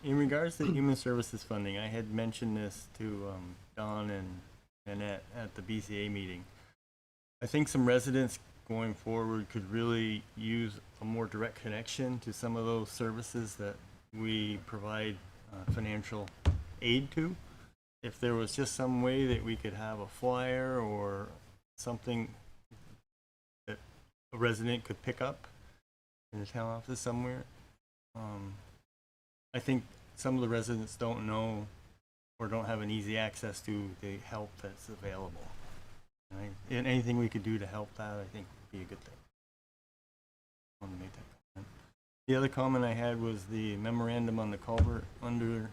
In regards to human services funding, I had mentioned this to Don and Annette at the BCA meeting. I think some residents going forward could really use a more direct connection to some of those services that we provide financial aid to. If there was just some way that we could have a flyer or something that a resident could pick up in the town office somewhere. I think some of the residents don't know or don't have an easy access to the help that's available. And anything we could do to help that, I think, would be a good thing. I want to make that comment. The other comment I had was the memorandum on the culvert under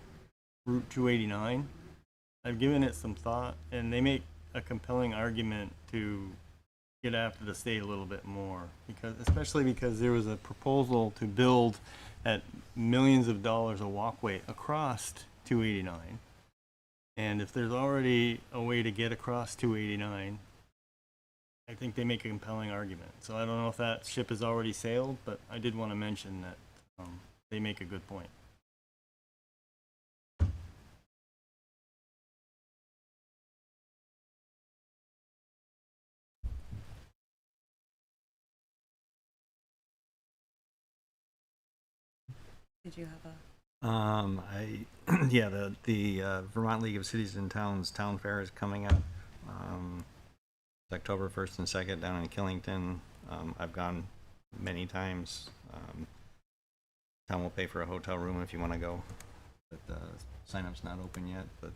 Route 289. I've given it some thought, and they make a compelling argument to get after the state a little bit more, especially because there was a proposal to build at millions of dollars a walkway across 289. And if there's already a way to get across 289, I think they make a compelling argument. So I don't know if that ship has already sailed, but I did want to mention that they make a good point. Did you have a? Yeah, the Vermont League of Cities and Towns Town Fair is coming up. It's October 1st and 2nd down in Killington. I've gone many times. Town will pay for a hotel room if you want to go. But sign-up's not open yet, but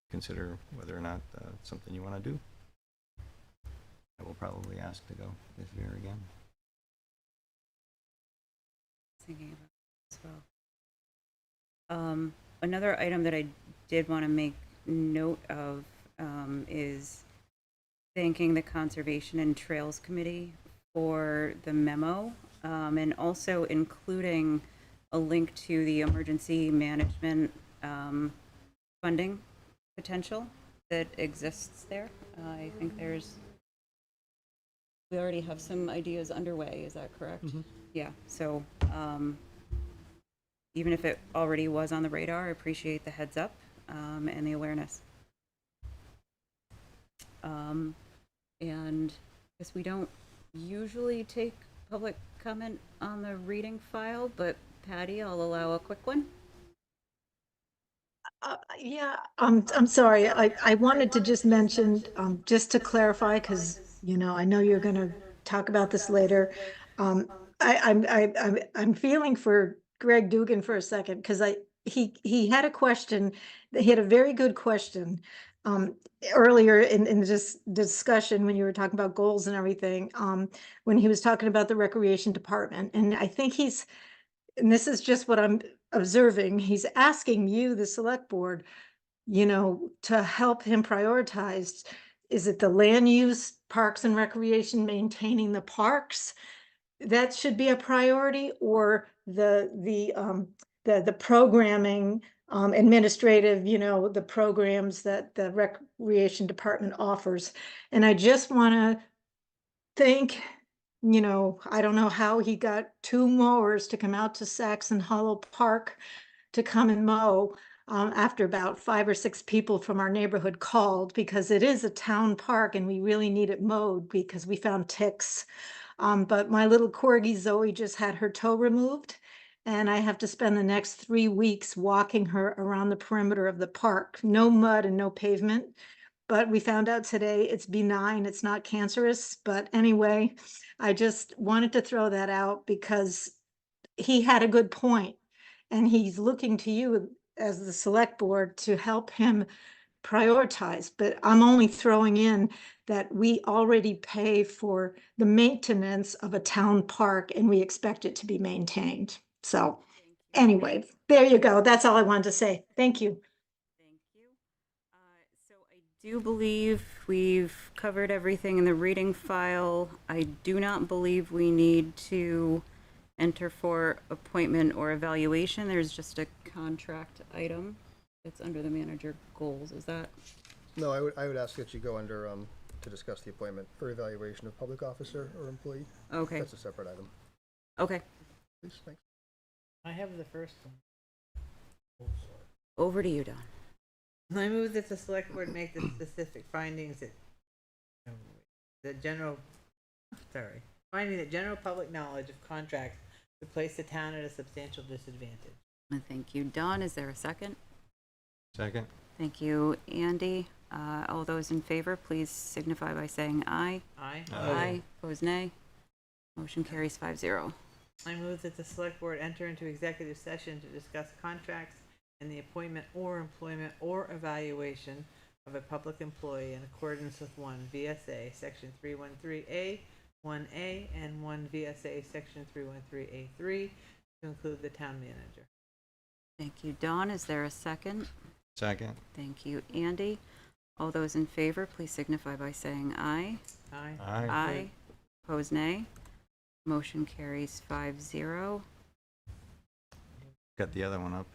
consider whether or not it's something you want to do. I will probably ask to go this year again. Thinking about as well. Another item that I did want to make note of is thanking the Conservation and Trails Committee for the memo, and also including a link to the emergency management funding potential that exists there. I think we already have some ideas underway, is that correct? Mhm. Yeah, so even if it already was on the radar, I appreciate the heads up and the awareness. And I guess we don't usually take public comment on the reading file, but Patty, I'll allow a quick one. Yeah, I'm sorry. I wanted to just mention, just to clarify, because, I know you're going to talk about this later. I'm feeling for Greg Dugan for a second, because he had a question. He had a very good question earlier in this discussion when you were talking about goals and everything, when he was talking about the recreation department. And I think and this is just what I'm observing, he's asking you, the select board, to help him prioritize. Is it the land use, parks and recreation, maintaining the parks? That should be a priority, or the programming, administrative, the programs that the recreation department offers. And I just want to think, I don't know how he got 2 mowers to come out to Saxon Hollow Park to come and mow after about 5 or 6 people from our neighborhood called, because it is a town park and we really need it mowed because we found ticks. But my little corgi Zoe just had her toe removed, and I have to spend the next 3 weeks walking her around the perimeter of the park. No mud and no pavement. But we found out today it's benign, it's not cancerous. But anyway, I just wanted to throw that out because he had a good point, and he's looking to you as the select board to help him prioritize. But I'm only throwing in that we already pay for the maintenance of a town park, and we expect it to be maintained. So anyway, there you go. That's all I wanted to say. Thank you. Thank you. So I do believe we've covered everything in the reading file. I do not believe we need to enter for appointment or evaluation. There's just a contract item that's under the manager goals. Is that? No, I would ask that you go under to discuss the appointment or evaluation of public officer or employee. Okay, That's a separate item. okay. Please, thanks. I have the first one. Over to you, Don. I move that the select board make the specific findings that finding that general public knowledge of contracts would place the town at a substantial disadvantage. Thank you, Don. Is there a second? Second. Thank you, Andy. All those in favor, please signify by saying aye. Aye. Aye. Opposed, nay. Motion carries 5-0. I move that the select board enter into executive session to discuss contracts and the appointment or employment or evaluation of a public employee in accordance with 1 VSA Section 313A, 1A, and 1 VSA Section 313A3 to include the town manager. Thank you, Don. Is there a second? Second. Thank you, Andy. All those in favor, please signify by saying aye. Aye. Aye. Aye. Opposed, nay. Motion carries 5-0. Got the other one up.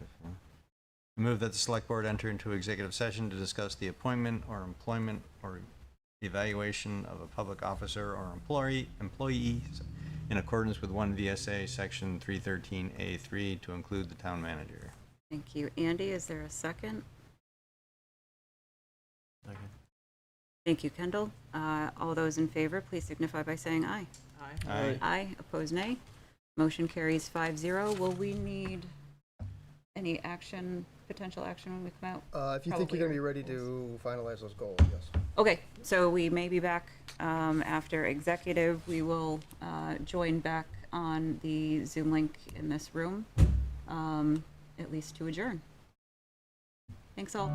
I move that the select board enter into executive session to discuss the appointment or employment or evaluation of a public officer or employee in accordance with 1 VSA Section 313A3 to include the town manager. Thank you, Andy. Is there a second? Second. Thank you, Kendall. All those in favor, please signify by saying aye. Aye. Aye. Aye. Opposed, nay. Motion carries 5-0. Will we need any action, potential action when we come out? If you think Probably you're gonna be ready goals. to finalize those goals, yes. Okay, so we may be back after executive. We will join back on the Zoom link in this room, at least to adjourn. Thanks all.